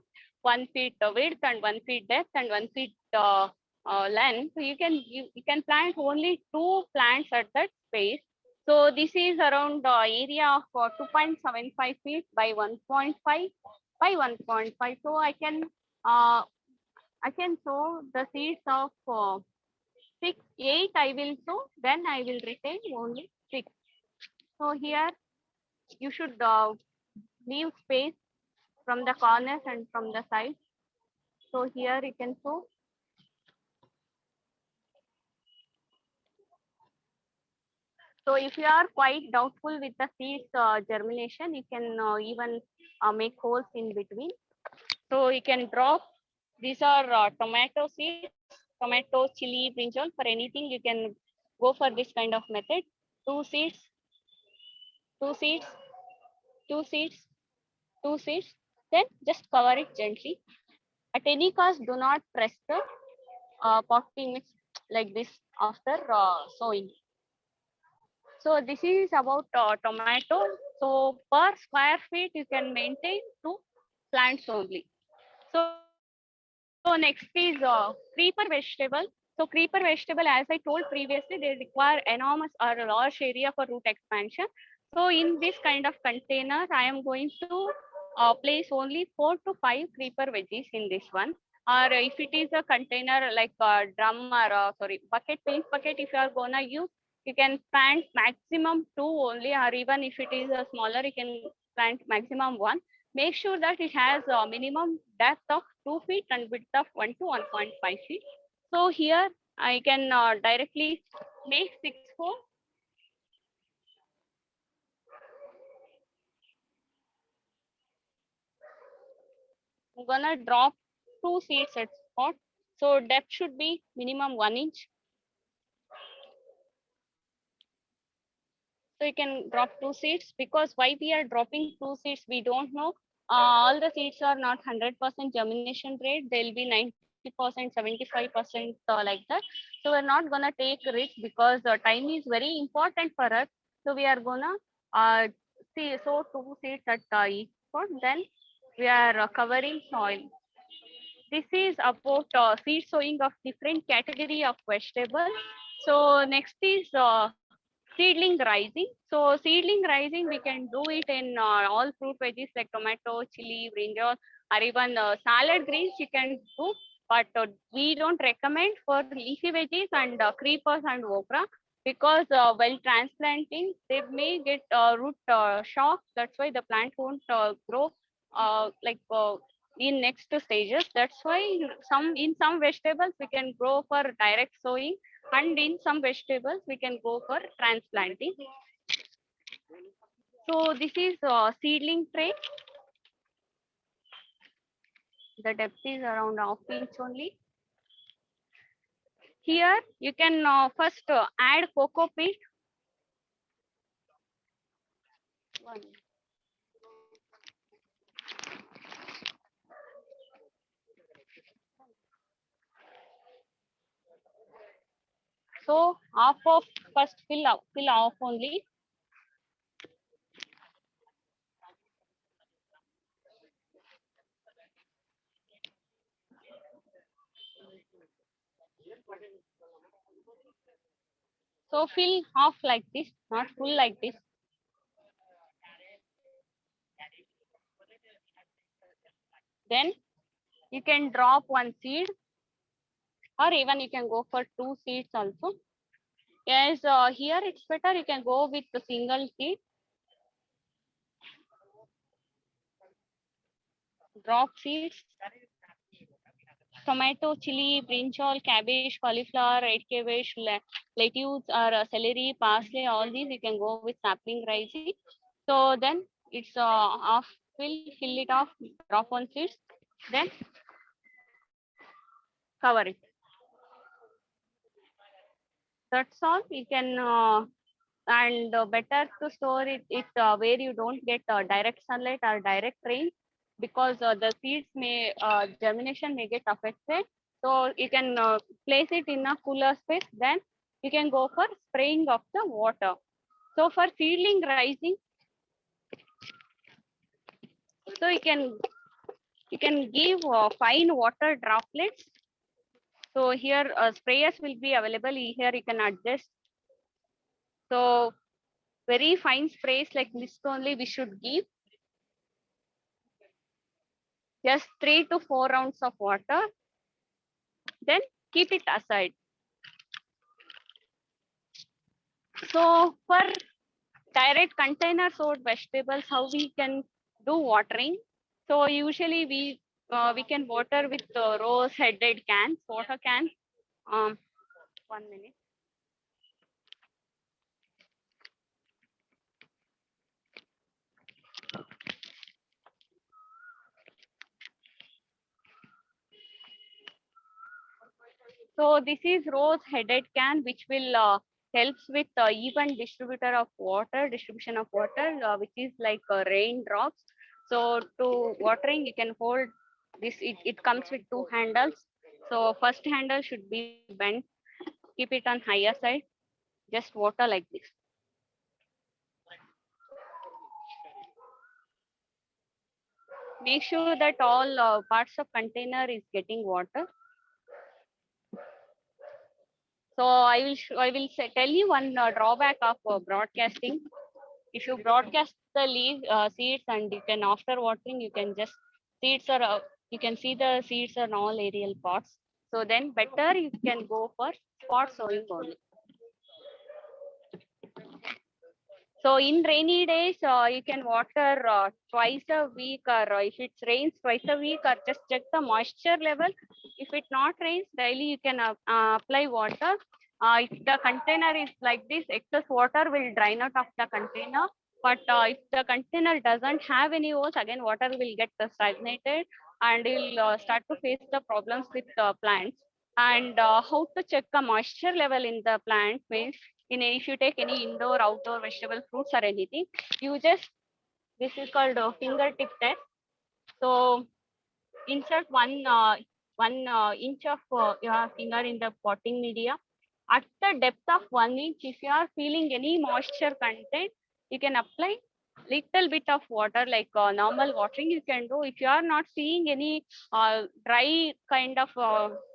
1 feet width and 1 feet depth and 1 feet length. So you can plant only 2 plants at that space. So this is around area of 2.75 feet by 1.5 by 1.5. So I can sow the seeds of 6, 8 I will sow, then I will retain only 6. So here you should leave space from the corners and from the sides. So here you can sow. So if you are quite doubtful with the seeds germination, you can even make holes in between. So you can drop, these are tomato seeds, tomato, chili, brinjal, for anything you can go for this kind of method. 2 seeds, 2 seeds, 2 seeds, 2 seeds, then just cover it gently. At any cost, do not press the potting mix like this after sowing. So this is about tomato. So per square feet, you can maintain 2 plants only. So next is creeper vegetable. So creeper vegetable, as I told previously, they require enormous or large area for root expansion. So in this kind of container, I am going to place only 4 to 5 creeper veggies in this one. Or if it is a container like a drum or bucket, paint bucket, if you are gonna use, you can plant maximum 2 only, or even if it is a smaller, you can plant maximum 1. Make sure that it has a minimum depth of 2 feet and width of 1 to 1.5 feet. So here I can directly make 6 holes. I'm gonna drop 2 seeds at spot. So depth should be minimum 1 inch. So you can drop 2 seeds, because why we are dropping 2 seeds, we don't know. All the seeds are not 100% germination rate. They'll be 90%, 75% like that. So we're not gonna take risk, because time is very important for us. So we are gonna sow 2 seeds at each spot. Then we are covering soil. This is about seed sowing of different category of vegetable. So next is seedling rising. So seedling rising, we can do it in all fruit veggies like tomato, chili, brinjal, or even salad greens you can do. But we don't recommend for leafy veggies and creepers and okra, because while transplanting, they may get root shock. That's why the plant won't grow in next stages. That's why in some vegetables we can grow for direct sowing, and in some vegetables we can go for transplanting. So this is seedling tray. The depth is around half inch only. Here you can first add coco peat. So half of first fill off only. So fill half like this, not full like this. Then you can drop one seed, or even you can go for 2 seeds also. Yes, here it's better. You can go with the single seed. Drop seeds. Tomato, chili, brinjal, cabbage, cauliflower, red cabbage, lettuce, or celery, parsley, all these you can go with sapling rising. So then it's off, fill it off, drop on seeds, then cover it. That's all. You can and better to store it where you don't get direct sunlight or direct rain, because the seeds may germination may get affected. So you can place it in a cooler space. Then you can go for spraying of the water. So for seedling rising, so you can give fine water droplets. So here sprayers will be available. Here you can adjust. So very fine sprays like this only we should give. Just 3 to 4 rounds of water. Then keep it aside. So for direct container stored vegetables, how we can do watering? So usually we can water with rose headed cans, water cans. 1 minute. So this is rose headed can, which will helps with even distribution of water, which is like raindrops. So to watering, you can hold this. It comes with 2 handles. So first handle should be bent. Keep it on higher side. Just water like this. Make sure that all parts of container is getting water. So I will tell you one drawback of broadcasting. If you broadcast the seeds, and you can after watering, you can just seeds are you can see the seeds are all aerial pots. So then better you can go for spot sowing only. So in rainy days, you can water twice a week, or if it rains twice a week, or just check the moisture level. If it not rains daily, you can apply water. If the container is like this, excess water will drain out of the container. But if the container doesn't have any holes, again water will get stagnated, and you'll start to face the problems with plants. And how to check the moisture level in the plant means, if you take any indoor, outdoor vegetable, fruits or anything, you just, this is called a fingertip test. So insert one inch of your finger in the potting media. At the depth of 1 inch, if you are feeling any moisture content, you can apply little bit of water, like normal watering you can do. If you are not seeing any dry kind of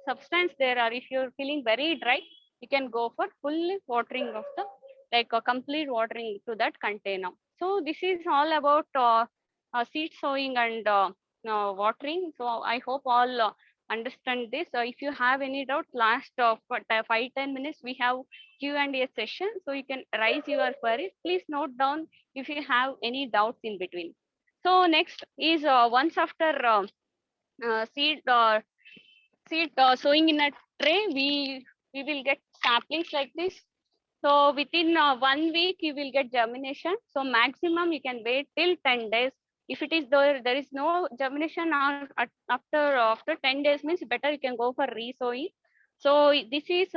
substance there, or if you're feeling very dry, you can go for full watering of the, like a complete watering to that container. So this is all about seed sowing and watering. So I hope all understand this. If you have any doubt, last 5-10 minutes we have Q&A session, so you can raise your queries. Please note down if you have any doubts in between. So next is once after seed sowing in a tray, we will get saplings like this. So within 1 week you will get germination. So maximum you can wait till 10 days. If it is there is no germination after 10 days, means better you can go for re-sowing. So this is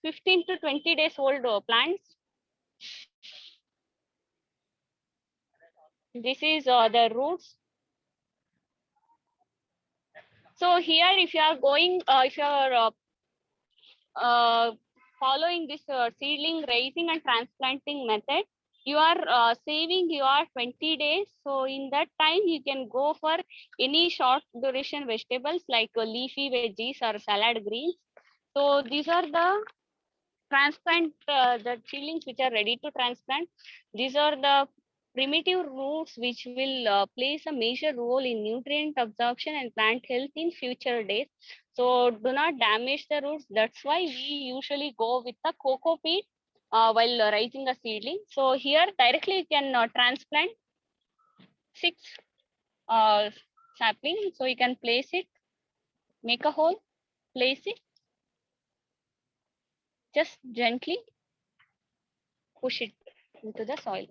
15 to 20 days old plants. This is the roots. So here, if you are going, if you are following this seedling raising and transplanting method, you are saving your 20 days. So in that time, you can go for any short duration vegetables like leafy veggies or salad greens. So these are the transplant, the seedlings which are ready to transplant. These are the primitive roots which will plays a major role in nutrient absorption and plant health in future days. So do not damage the roots. That's why we usually go with the coco peat while raising a seedling. So here directly you can transplant 6 uh, sapling. So you can place it, make a hole, place it, just gently push it into the soil.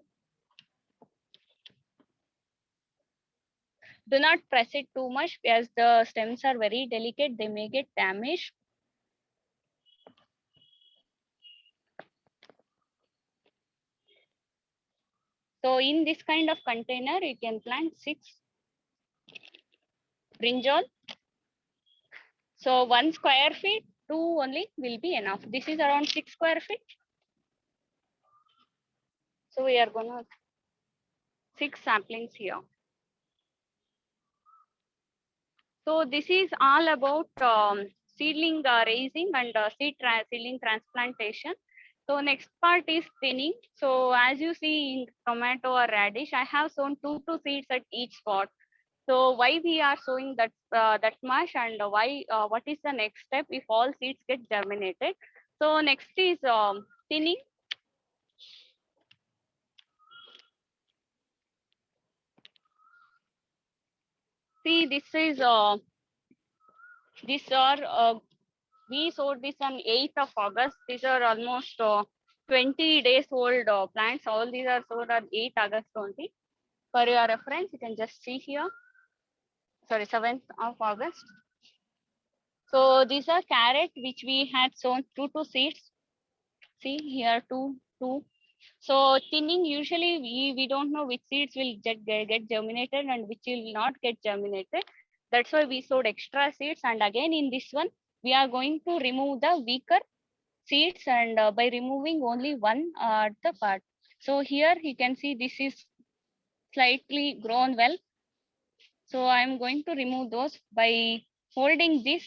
Do not press it too much as the stems are very delicate, they may get damaged. So in this kind of container, you can plant 6 brinjal. So 1 square feet, 2 only will be enough. This is around 6 square feet. So we are gonna 6 saplings here. So this is all about seedling raising and seedling transplantation. So next part is thinning. So as you see in tomato or radish, I have sown 2 seeds at each spot. So why we are sowing that much, and why what is the next step if all seeds get germinated? So next is thinning. See, this is these are we sowed this on 8th of August. These are almost 20 days old plants. All these are sowed on 8th August only. For your reference, you can just see here. Sorry, 7th of August. So these are carrot which we had sown 2 seeds. See here 2. So thinning, usually we don't know which seeds will get germinated and which will not get germinated. That's why we sowed extra seeds. And again in this one, we are going to remove the weaker seeds, and by removing only one the part. So here you can see this is slightly grown well. So I'm going to remove those by holding this.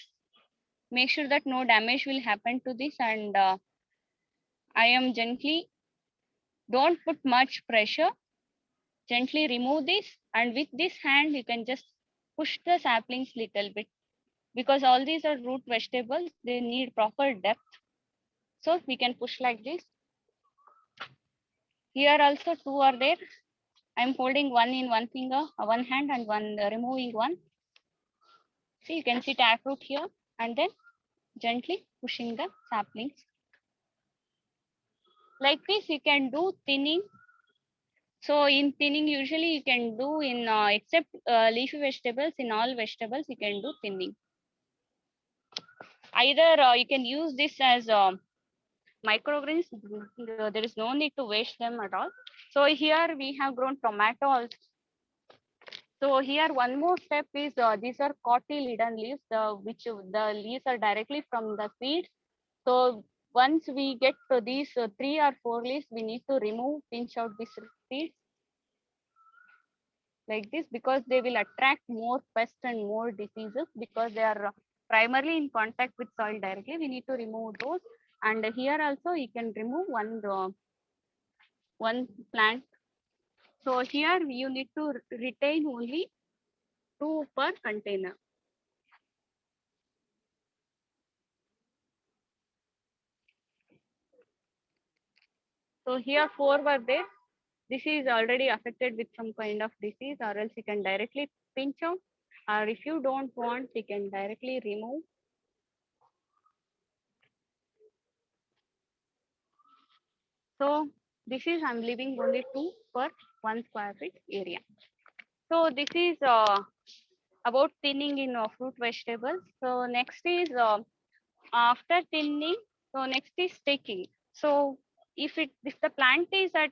Make sure that no damage will happen to this, and I am gently, don't put much pressure, gently remove this, and with this hand you can just push the saplings little bit, because all these are root vegetables, they need proper depth. So we can push like this. Here also 2 are there. I'm holding one in one finger, one hand, and one removing one. See, you can see taproot here, and then gently pushing the saplings. Like this, you can do thinning. So in thinning, usually you can do in except leafy vegetables, in all vegetables you can do thinning. Either you can use this as microgreens. There is no need to waste them at all. So here we have grown tomato also. So here one more step is these are cotyledon leaves, which the leaves are directly from the seeds. So once we get to these 3 or 4 leaves, we need to pinch out these seeds like this, because they will attract more pests and more diseases, because they are primarily in contact with soil directly. We need to remove those. And here also you can remove one plant. So here you need to retain only 2 per container. So here 4 were there. This is already affected with some kind of disease, or else you can directly pinch out, or if you don't want, you can directly remove. So this is, I'm leaving only 2 per 1 square feet area. So this is about thinning in fruit vegetables. So next is after thinning, so next is staking. So if the plant is at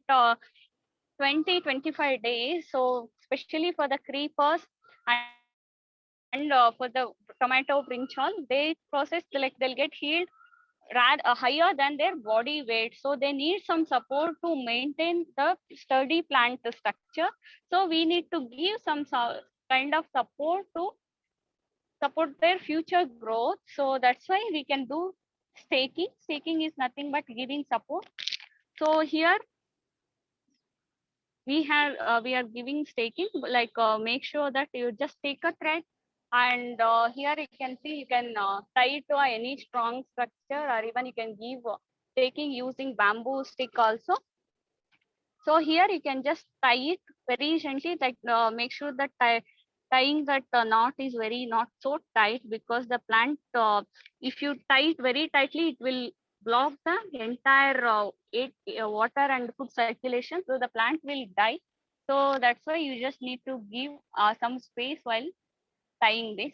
20-25 days, so especially for the creepers and for the tomato brinjal, they process, like they'll get healed rather higher than their body weight. So they need some support to maintain the sturdy plant structure. So we need to give some kind of support to support their future growth. So that's why we can do staking. Staking is nothing but giving support. So here we are giving staking, like make sure that you just take a thread, and here you can see you can tie it to any strong structure, or even you can give staking using bamboo stick also. So here you can just tie it very gently, like make sure that tying that knot is very not so tight, because the plant, if you tie it very tightly, it will block the entire water and food circulation, so the plant will die. So that's why you just need to give some space while tying this.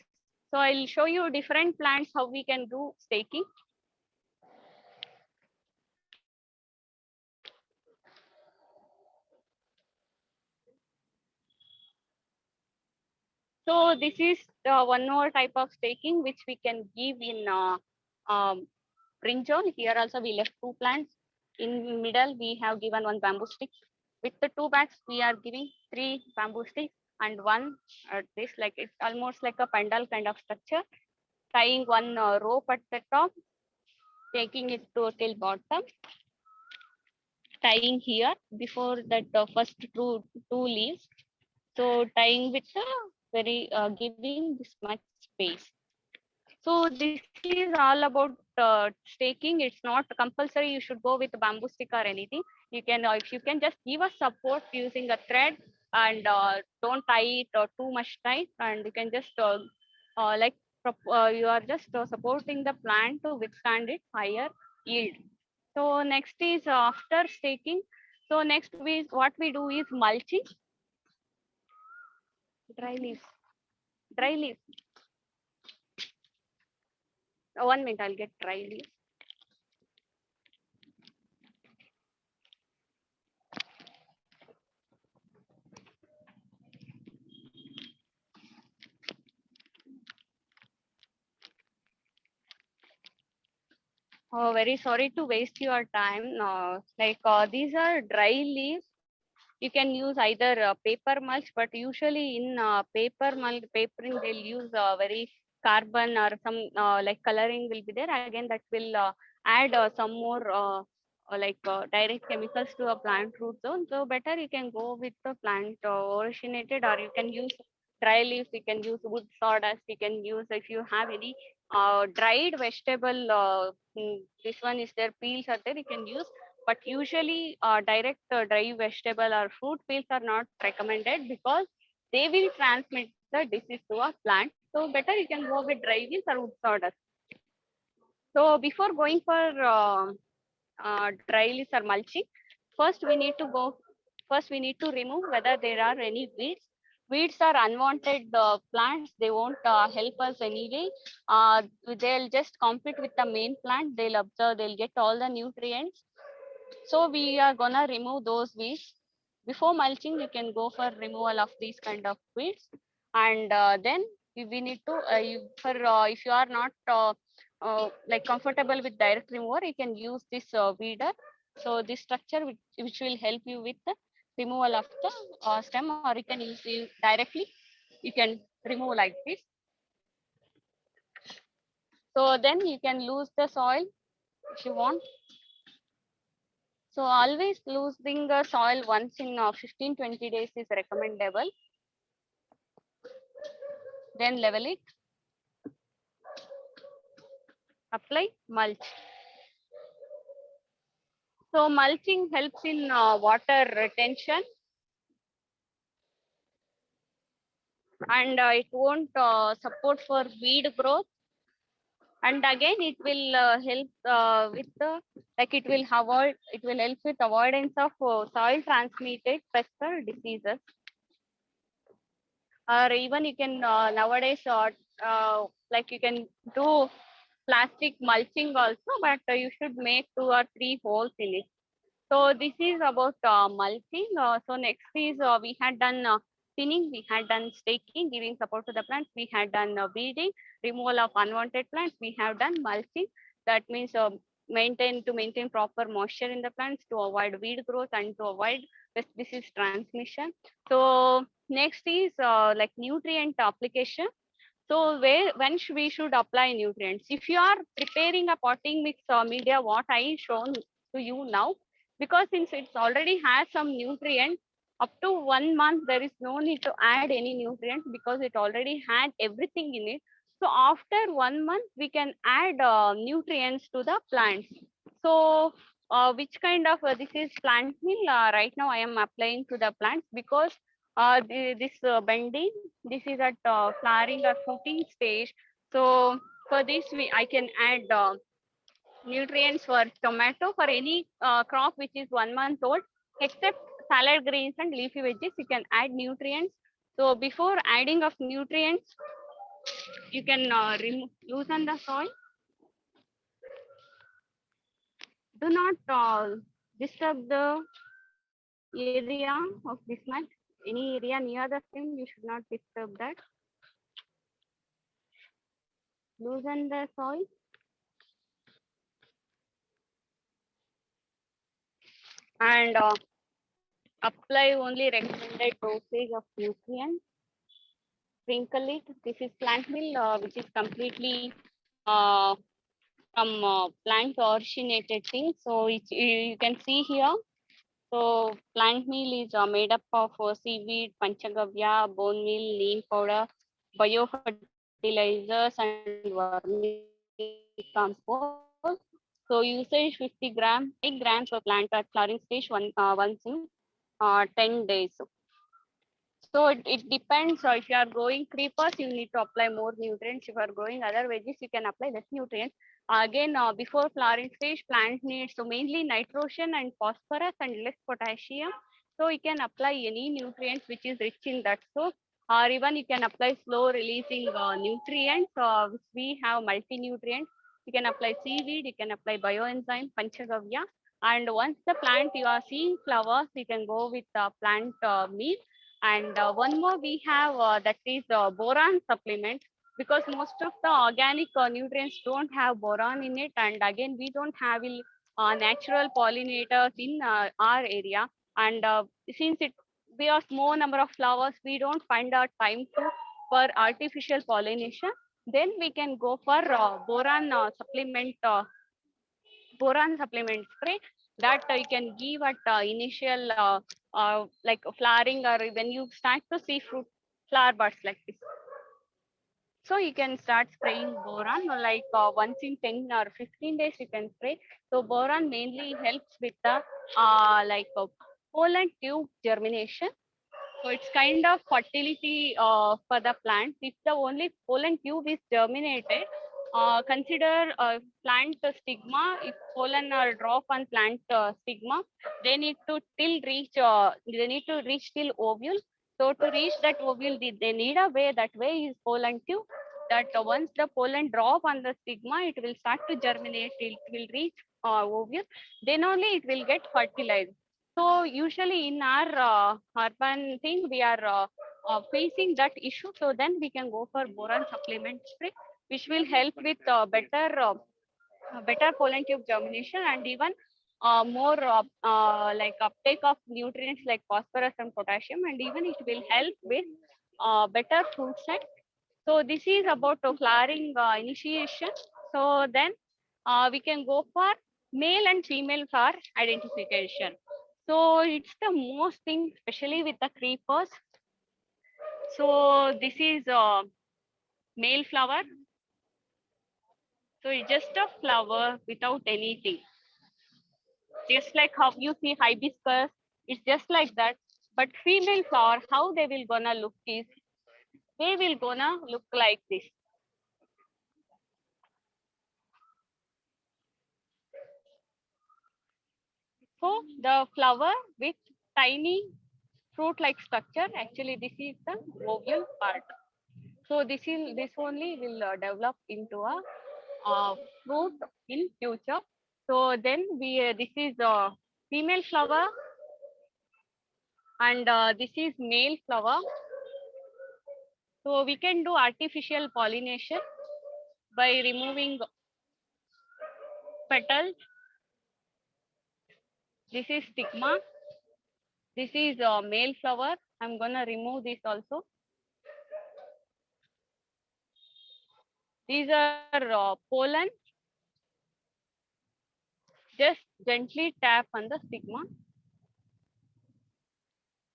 So I'll show you different plants how we can do staking. So this is one more type of staking which we can give in brinjal. Here also we left two plants. In middle we have given one bamboo stick. With the two bags we are giving three bamboo sticks and one this, like it's almost like a pandal kind of structure. Tying one rope at the top, taking it to till bottom, tying here before that first two leaves. So tying with the very giving this much space. So this is all about staking. It's not compulsory you should go with a bamboo stick or anything. You can, if you can just give a support using a thread, and don't tie it too much tight, and you can just like you are just supporting the plant to withstand it higher yield. So next is after staking. So next we what we do is mulching. Dry leaves. Dry leaves. 1 minute, I'll get dry leaves. Oh, very sorry to waste your time. These are dry leaves. You can use either paper mulch, but usually in paper mulch, papering, they'll use very carbon or some like coloring will be there. Again, that will add some more direct chemicals to a plant root zone. So better you can go with the plant originated, or you can use dry leaves. You can use wood sawdust. You can use, if you have any dried vegetable. This one is there, peels are there. You can use, but usually direct dry vegetable or fruit peels are not recommended, because they will transmit the disease to a plant. So better you can go with dry leaves or wood sawdust. So before going for dry leaves or mulching, first we need to go. First we need to remove whether there are any weeds. Weeds are unwanted plants. They won't help us anyway. They'll just compete with the main plant. They'll observe. They'll get all the nutrients. So we are gonna remove those weeds. Before mulching, you can go for removal of these kind of weeds, and then we need to if you are not like comfortable with direct remover, you can use this weeder. So this structure which will help you with the removal of the stem, or you can use it directly. You can remove like this. So then you can lose the soil if you want. So always losing the soil once in 15-20 days is recommendable. Then level it. Apply mulch. So mulching helps in water retention, and it won't support for weed growth. And again, it will help with the, like it will avoid, it will help with avoidance of soil transmitted pest or diseases. Or even you can nowadays like you can do plastic mulching also, but you should make 2 or 3 holes in it. So this is about mulching. So next is we had done thinning, we had done staking, giving support to the plants, we had done weeding, removal of unwanted plants, we have done mulching. That means maintain proper moisture in the plants to avoid weed growth and to avoid pest disease transmission. So next is like nutrient application. So when we should apply nutrients? If you are preparing a potting mix media, what I shown to you now, because since it's already has some nutrients, up to 1 month there is no need to add any nutrients because it already had everything in it. So after 1 month we can add nutrients to the plants. So which kind of this is plant meal? Right now I am applying to the plants because this bending, this is at flowering or fruiting stage. So for this I can add nutrients for tomato, for any crop which is 1 month old, except salad greens and leafy veggies, you can add nutrients. So before adding of nutrients, you can loosen the soil. Do not disturb the area of this mat. Any area near the stem, you should not disturb that. Loosen the soil. And apply only recommended dosage of nutrients. Sprinkle it. This is plant meal, which is completely from plant originated thing. So you can see here. So plant meal is made up of seaweed, panchagavya, bone meal, neem powder, biofertilizers, and vermicompost. So usage 50 gram, 8 grams per plant at flowering stage once in 10 days. So it depends. If you are growing creepers, you need to apply more nutrients. If you are growing other veggies, you can apply less nutrients. Again, before flowering stage, plant needs so mainly nitrogen and phosphorus and less potassium. So you can apply any nutrients which is rich in that. So or even you can apply slow releasing nutrients, which we have multi-nutrients. You can apply seaweed, you can apply bioenzyme, panchagavya. And once the plant you are seeing flowers, you can go with plant meal. And one more we have that is boron supplement, because most of the organic nutrients don't have boron in it. And again, we don't have natural pollinators in our area. And since we are small number of flowers, we don't find our time for artificial pollination. Then we can go for boron supplement spray that you can give at initial like flowering, or when you start to see fruit flower buds like this. So you can start spraying boron, or like once in 10 or 15 days you can spray. So boron mainly helps with the like pollen tube germination. So it's kind of fertility for the plant. If the only pollen tube is germinated, consider plant stigma. If pollen are drop on plant stigma, they need to reach till ovule. So to reach that ovule, they need a way. That way is pollen tube. That once the pollen drop on the stigma, it will start to germinate. It will reach ovule. Then only it will get fertilized. So usually in our urban thing, we are facing that issue. So then we can go for boron supplement spray, which will help with better pollen tube germination, and even more like uptake of nutrients like phosphorus and potassium, and even it will help with better fruit set. So this is about flowering initiation. So then we can go for male and female flower identification. So it's the most thing, especially with the creepers. So this is male flower. So it's just a flower without anything. Just like how you see hibiscus, it's just like that. But female flower, how they will gonna look is, they will gonna look like this. So the flower with tiny fruit-like structure, actually this is the ovule part. So this only will develop into a fruit in future. So then this is female flower, and this is male flower. So we can do artificial pollination by removing petals. This is stigma. This is male flower. I'm gonna remove this also. These are pollen. Just gently tap on the stigma.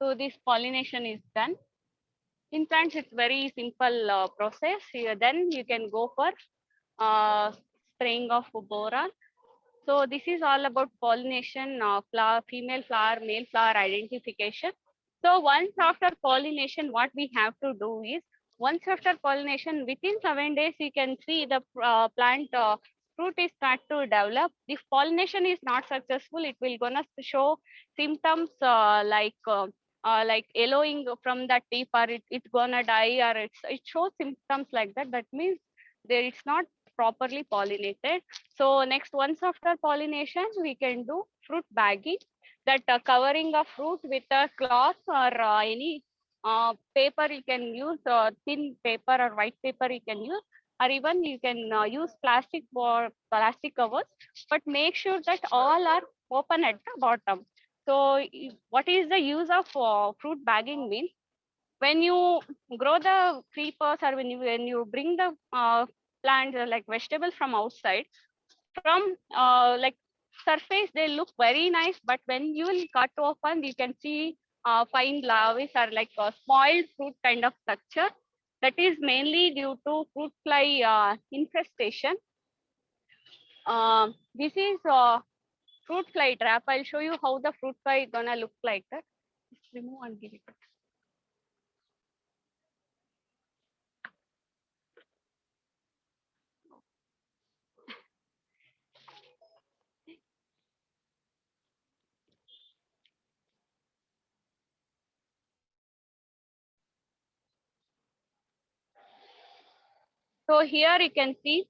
So this pollination is done. In plants, it's very simple process. Then you can go for spraying of boron. So this is all about pollination, flower, female flower, male flower identification. So once after pollination, what we have to do is, once after pollination, within 7 days, you can see the plant fruit is start to develop. If pollination is not successful, it will gonna show symptoms like yellowing from the tip, or it's gonna die, or it shows symptoms like that. That means there it's not properly pollinated. So next, once after pollination, we can do fruit bagging, that covering of fruit with a cloth or any paper you can use, thin paper or white paper you can use, or even you can use plastic for plastic covers, but make sure that all are open at the bottom. So what is the use of fruit bagging means? When you grow the creepers, or when you bring the plant like vegetables from outside, from like surface they look very nice, but when you will cut open, you can see fine larvae or like a spoiled fruit kind of structure. That is mainly due to fruit fly infestation. This is fruit fly trap. I'll show you how the fruit fly gonna look like that. Just remove and give it. So here you can see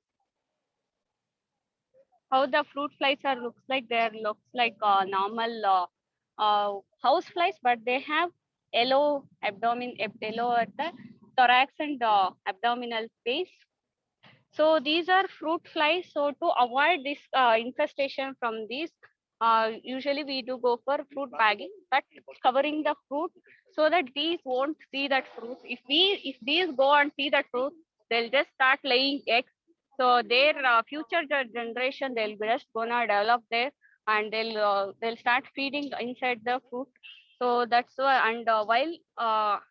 how the fruit flies are looks like. They looks like normal house flies, but they have yellow abdomen, yellow at the thorax and abdominal space. So these are fruit flies. So to avoid this infestation from these, usually we do go for fruit bagging, but covering the fruit so that these won't see that fruit. If these go and see that fruit, they'll just start laying eggs. So their future generation, they'll just gonna develop there, and they'll start feeding inside the fruit. So that's why. And while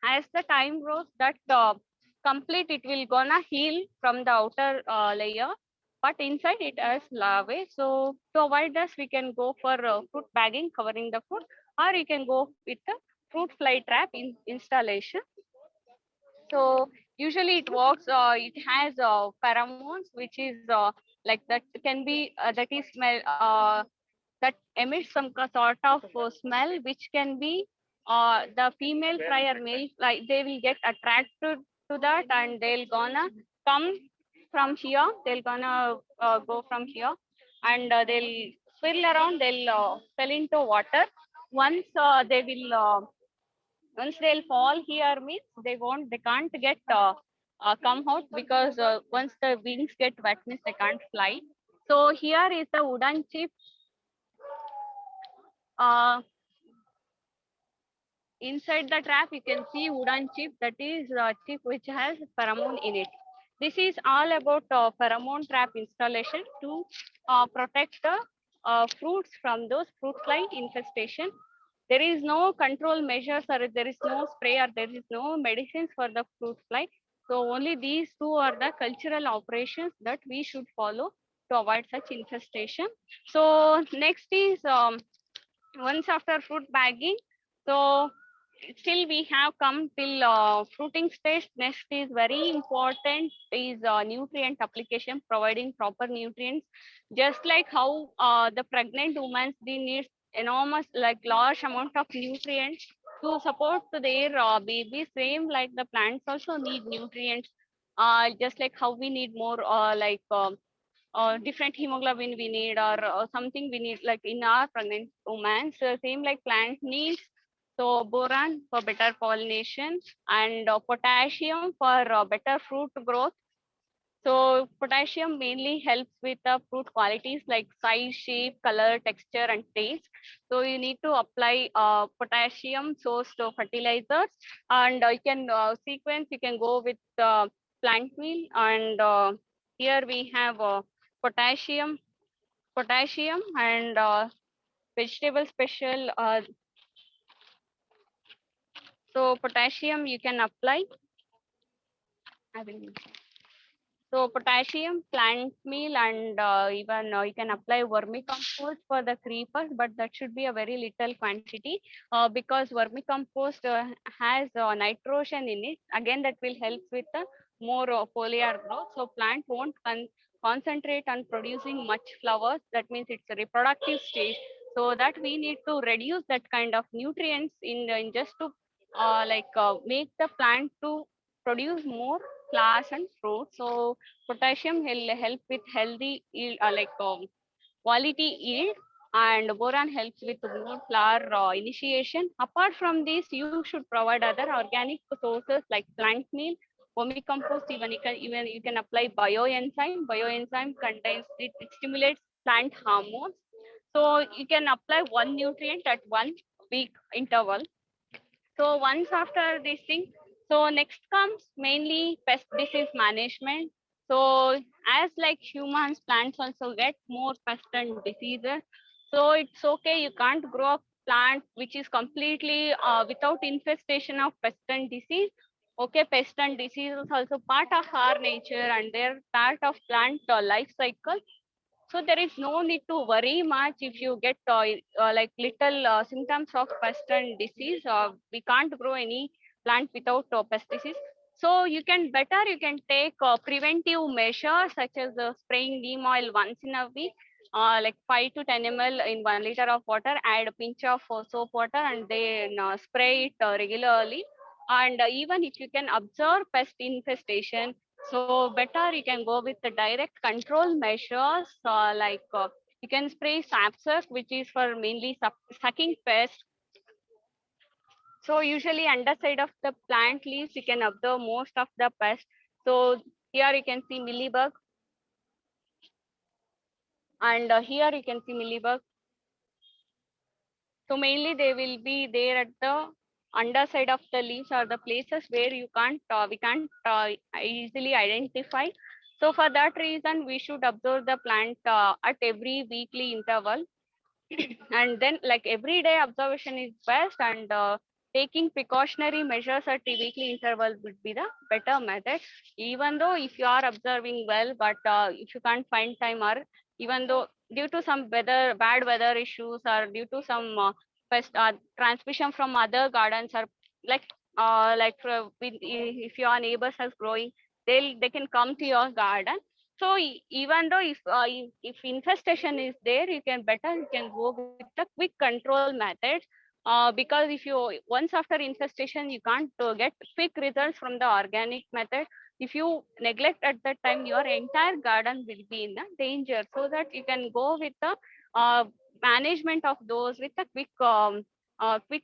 as the time grows, that complete, it will gonna heal from the outer layer, but inside it has larvae. So to avoid this, we can go for fruit bagging, covering the fruit, or you can go with the fruit fly trap installation. So usually it works. It has pheromones, which is like that can be that is smell that emits some sort of smell, which can be the female fly or male fly. They will get attracted to that, and they'll gonna come from here. They'll gonna go from here, and they'll swirl around. They'll fell into water. Once they will. Once they'll fall here means they can't get come out, because once the wings get wet means they can't fly. So here is the wooden chip. Inside the trap you can see wooden chip, that is chip which has pheromone in it. This is all about pheromone trap installation to protect the fruits from those fruit fly infestation. There is no control measures, or there is no spray, or there is no medicines for the fruit fly. So only these two are the cultural operations that we should follow to avoid such infestation. So next is once after fruit bagging, so still we have come till fruiting stage. Next is very important is nutrient application, providing proper nutrients. Just like how the pregnant women, they need enormous, like large amount of nutrients to support their babies. Same like the plants also need nutrients. Just like how we need more different hemoglobin we need, or something we need like in our pregnant women. So same like plant needs. So boron for better pollination, and potassium for better fruit growth. So potassium mainly helps with the fruit qualities like size, shape, color, texture, and taste. So you need to apply potassium sourced fertilizers, and you can sequence. You can go with plant meal, and here we have potassium, and vegetable special. So potassium you can apply. I will. So potassium, plant meal, and even you can apply vermicompost for the creepers, but that should be a very little quantity because vermicompost has nitrogen in it. Again, that will help with the more foliar growth. So plant won't concentrate on producing much flowers. That means it's a reproductive stage. So that we need to reduce that kind of nutrients in just to make the plant to produce more flowers and fruits. So potassium will help with healthy yield, quality yield, and boron helps with more flower initiation. Apart from this, you should provide other organic sources like plant meal, vermicompost. Even you can apply bioenzyme. Bioenzyme contains it stimulates plant hormones. So you can apply one nutrient at 1 week interval. So once after this thing, so next comes mainly pest disease management. So as like humans, plants also get more pest and diseases. So it's okay, you can't grow a plant which is completely without infestation of pest and disease. Okay, pest and disease is also part of our nature and they're part of plant life cycle. So there is no need to worry much if you get like little symptoms of pest and disease. We can't grow any plant without pest disease. So you can take preventive measures such as spraying neem oil once in a week, like 5 to 10 ml in 1 liter of water, add a pinch of soap water and then spray it regularly. And even if you can observe pest infestation, so better you can go with the direct control measures you can spray Sapsuck, which is for mainly sucking pests. So usually underside of the plant leaves, you can observe most of the pests. So here you can see mealybug, and here you can see mealybug. So mainly they will be there at the underside of the leaves or the places where we can't easily identify. So for that reason, we should observe the plant at every weekly interval. And then like every day observation is best, and taking precautionary measures at the weekly interval would be the better method. Even though if you are observing well, but if you can't find time, or even though due to some bad weather issues or due to some pest transmission from other gardens, or if your neighbors are growing, they can come to your garden. So even though if infestation is there, you can go with the quick control methods. Because if you once after infestation, you can't get quick results from the organic method. If you neglect at that time, your entire garden will be in the danger. So that you can go with the management of those with a quick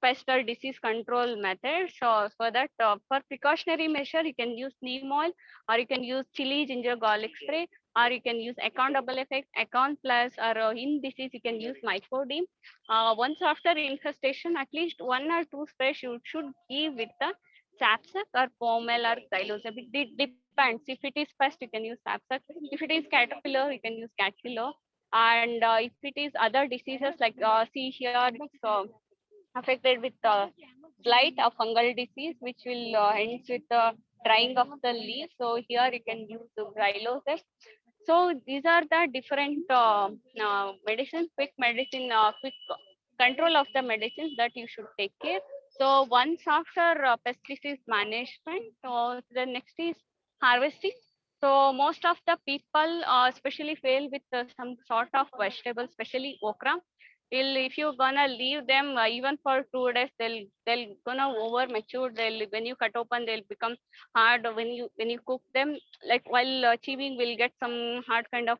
pest or disease control methods. So for that, for precautionary measure, you can use neem oil, or you can use chili ginger garlic spray, or you can use account double effect, account plus, or in disease you can use mycodine. Once after infestation, at least 1 or 2 sprays you should give with the Sapsuck or Pomel or Xylosep. It depends. If it is pest, you can use Sapsuck. If it is caterpillar, you can use cat killer. And if it is other diseases like see here, it's affected with blight or fungal disease, which will ends with the drying of the leaves. So here you can use the Xylosep. So these are the different medicines, quick control of the medicines that you should take care. So once after pesticide management, so the next is harvesting. So most of the people especially fail with some sort of vegetables, especially okra. If you're gonna leave them even for 2 days, they'll gonna over mature. They'll when you cut open, they'll become hard. When you cook them, like while chewing, will get some hard kind of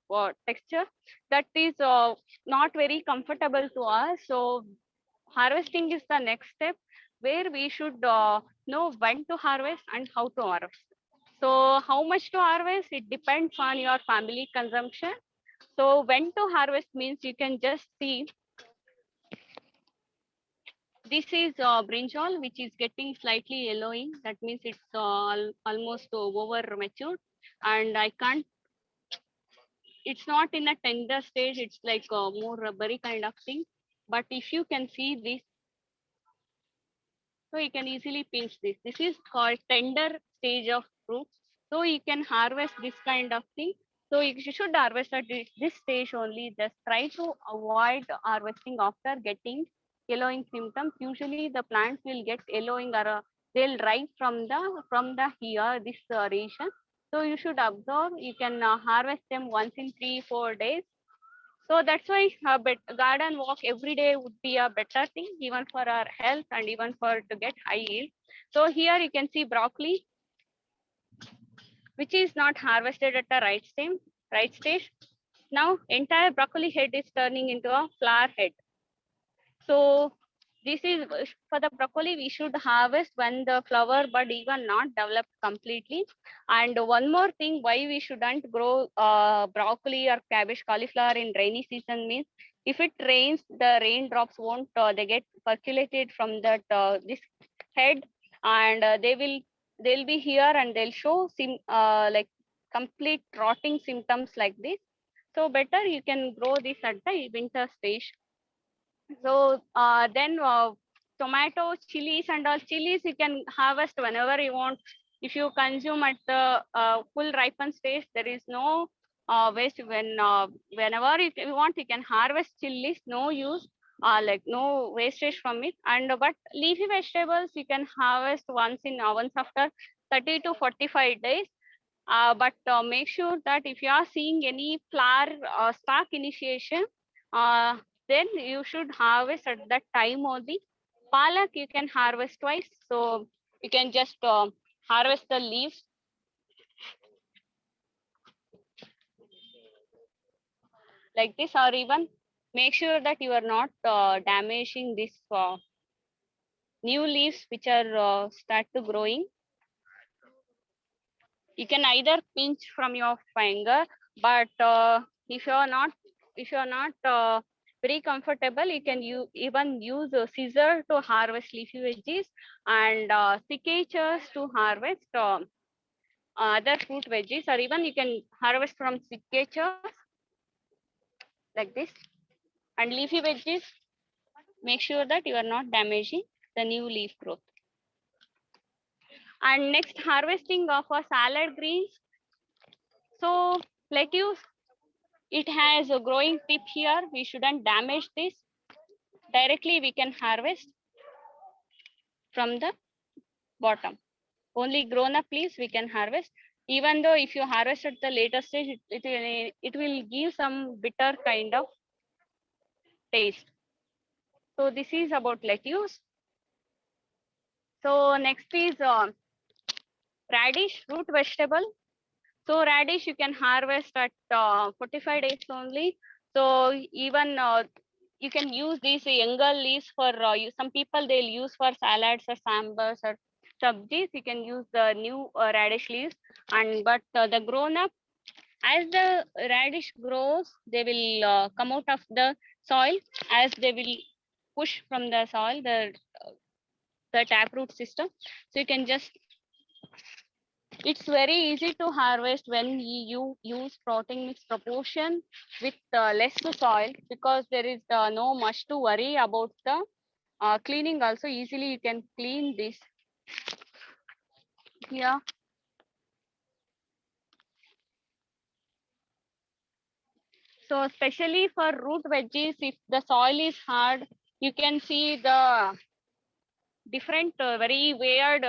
texture. That is not very comfortable to us. So harvesting is the next step where we should know when to harvest and how to harvest. So how much to harvest? It depends on your family consumption. So when to harvest means you can just see. This is brinjal, which is getting slightly yellowing. That means it's almost over matured, and I can't. It's not in a tender stage. It's like a more rubbery kind of thing. But if you can see this, so you can easily pinch this. This is called tender stage of fruit. So you can harvest this kind of thing. So you should harvest at this stage only. Just try to avoid harvesting after getting yellowing symptoms. Usually the plants will get yellowing or they'll ripe from the here this region. So you should observe. You can harvest them once in 3-4 days. So that's why a garden walk every day would be a better thing, even for our health and even for to get high yield. So here you can see broccoli, which is not harvested at the right stage. Now entire broccoli head is turning into a flower head. So this is for the broccoli, we should harvest when the flower bud even not developed completely. And one more thing, why we shouldn't grow broccoli or cabbage, cauliflower in rainy season means if it rains, the raindrops won't, they get percolated from that this head, and they'll be here and they'll show like complete rotting symptoms like this. So better you can grow this at the winter stage. So then tomato, chilies and all chilies you can harvest whenever you want. If you consume at the full ripened stage, there is no waste. Whenever you want, you can harvest chilies, no use, like no wastage from it. And but leafy vegetables you can harvest once after 30 to 45 days. But make sure that if you are seeing any flower stalk initiation, uh, then you should harvest at that time only. Palak you can harvest twice, so you can just harvest the leaves. Like this, or even make sure that you are not damaging this new leaves which are start to growing. You can either pinch from your finger, but if you are not very comfortable, you can even use a scissor to harvest leafy veggies and secateurs to harvest other fruit veggies, or even you can harvest from secateurs like this. And leafy veggies, make sure that you are not damaging the new leaf growth. And next, harvesting of a salad greens. So lettuce, it has a growing tip here. We shouldn't damage this. Directly we can harvest from the bottom. Only grown up leaves we can harvest. Even though if you harvest at the later stage, it will give some bitter kind of taste. So this is about lettuce. So next is radish, root vegetable. So radish you can harvest at 45 days only. So even you can use these younger leaves for some people they'll use for salads or sambars or sabjis. You can use the new radish leaves, and but the grown up, as the radish grows, they will come out of the soil as they will push from the soil the taproot system. So you can just, it's very easy to harvest when you use protein mix proportion with less soil, because there is no much to worry about the cleaning. Also easily you can clean this here. So especially for root veggies, if the soil is hard, you can see the different very weird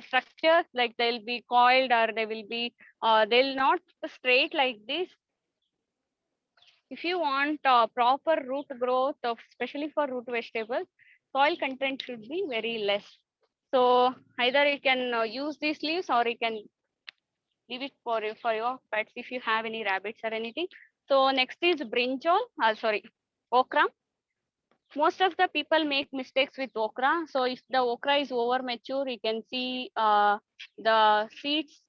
structures, like they'll be coiled or they will be they'll not straight like this. If you want proper root growth of, especially for root vegetables, soil content should be very less. So either you can use these leaves or you can leave it for your pets if you have any rabbits or anything. So next is brinjal, sorry, okra. Most of the people make mistakes with okra. So if the okra is over mature, you can see the seeds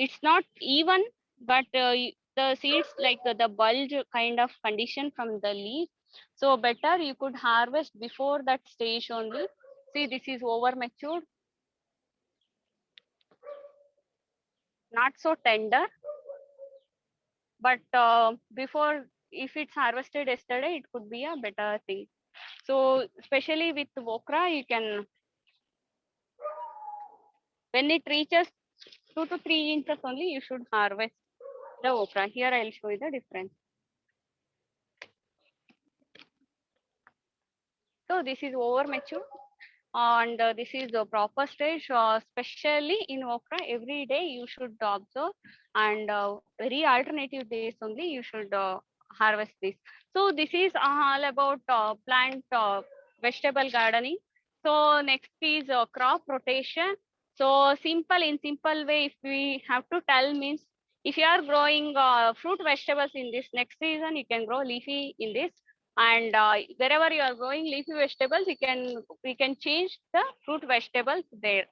it's not even, but the seeds like the bulge kind of condition from the leaf. So better you could harvest before that stage only. See, this is over matured, not so tender, but before, if it's harvested yesterday, it could be a better thing. So especially with okra, you can, when it reaches 2 to 3 inches only, you should harvest the okra. Here I'll show you the difference. So this is over mature, and this is the proper stage. Especially in okra, every day you should observe, and very alternative days only you should harvest this. So this is all about plant vegetable gardening. So next is crop rotation. So simple, in simple way, if we have to tell, means if you are growing fruit vegetables in this next season, you can grow leafy in this, and wherever you are growing leafy vegetables, we can change the fruit vegetables there,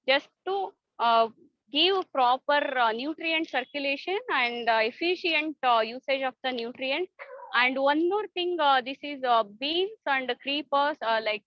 just to give proper nutrient circulation and efficient usage of the nutrients. And one more thing, this is beans and creepers, like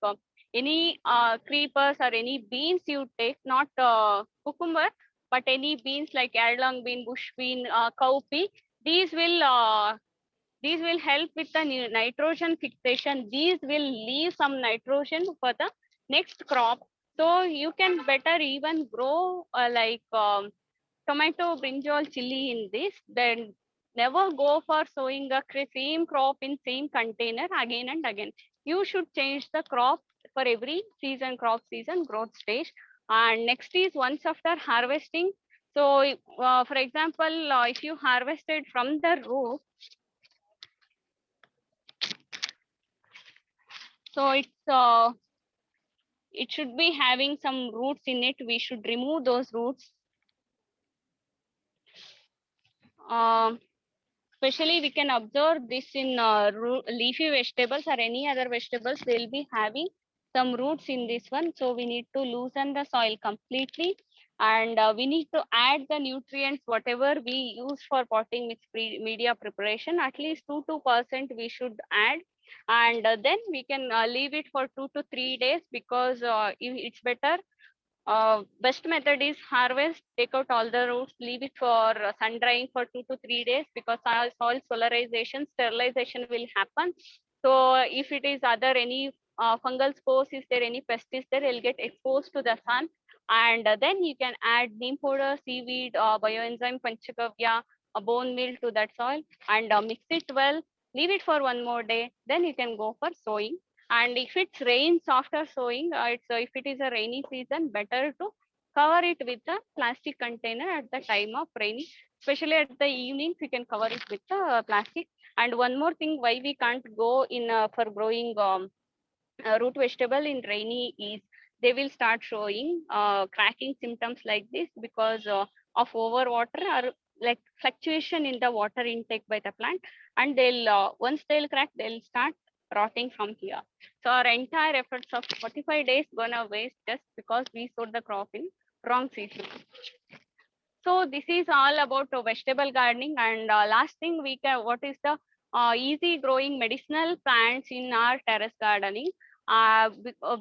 any creepers or any beans you take, not cucumber, but any beans like yardlong bean, bush bean, cowpea. These will help with the nitrogen fixation. These will leave some nitrogen for the next crop. So you can better even grow like tomato, brinjal, chili in this. Then never go for sowing the same crop in same container again and again. You should change the crop for every season, crop season, growth stage. And next is once after harvesting. So for example, if you harvested from the root, so it should be having some roots in it. We should remove those roots. Especially we can observe this in leafy vegetables or any other vegetables. They'll be having some roots in this one. So we need to loosen the soil completely, and we need to add the nutrients whatever we use for potting mix media preparation. At least 2% we should add, and then we can leave it for 2 to 3 days, because it's better. Best method is harvest, take out all the roots, leave it for sun drying for 2 to 3 days, because soil solarization, sterilization will happen. So if it is other any fungal spores, is there any pests is there, it'll get exposed to the sun. And then you can add neem powder, seaweed, bioenzyme, panchagavya, a bone meal to that soil, and mix it well, leave it for 1 more day. Then you can go for sowing. And if it rains after sowing, if it is a rainy season, better to cover it with a plastic container at the time of rainy. Especially at the evenings, you can cover it with the plastic. And one more thing, why we can't go in for growing root vegetable in rainy is they will start showing cracking symptoms like this, because of overwater or like fluctuation in the water intake by the plant. And they'll once they'll crack, they'll start rotting from here. So our entire efforts of 45 days gonna waste just because we sowed the crop in wrong season. So this is all about vegetable gardening. And last thing, we can, what is the easy growing medicinal plants in our terrace gardening?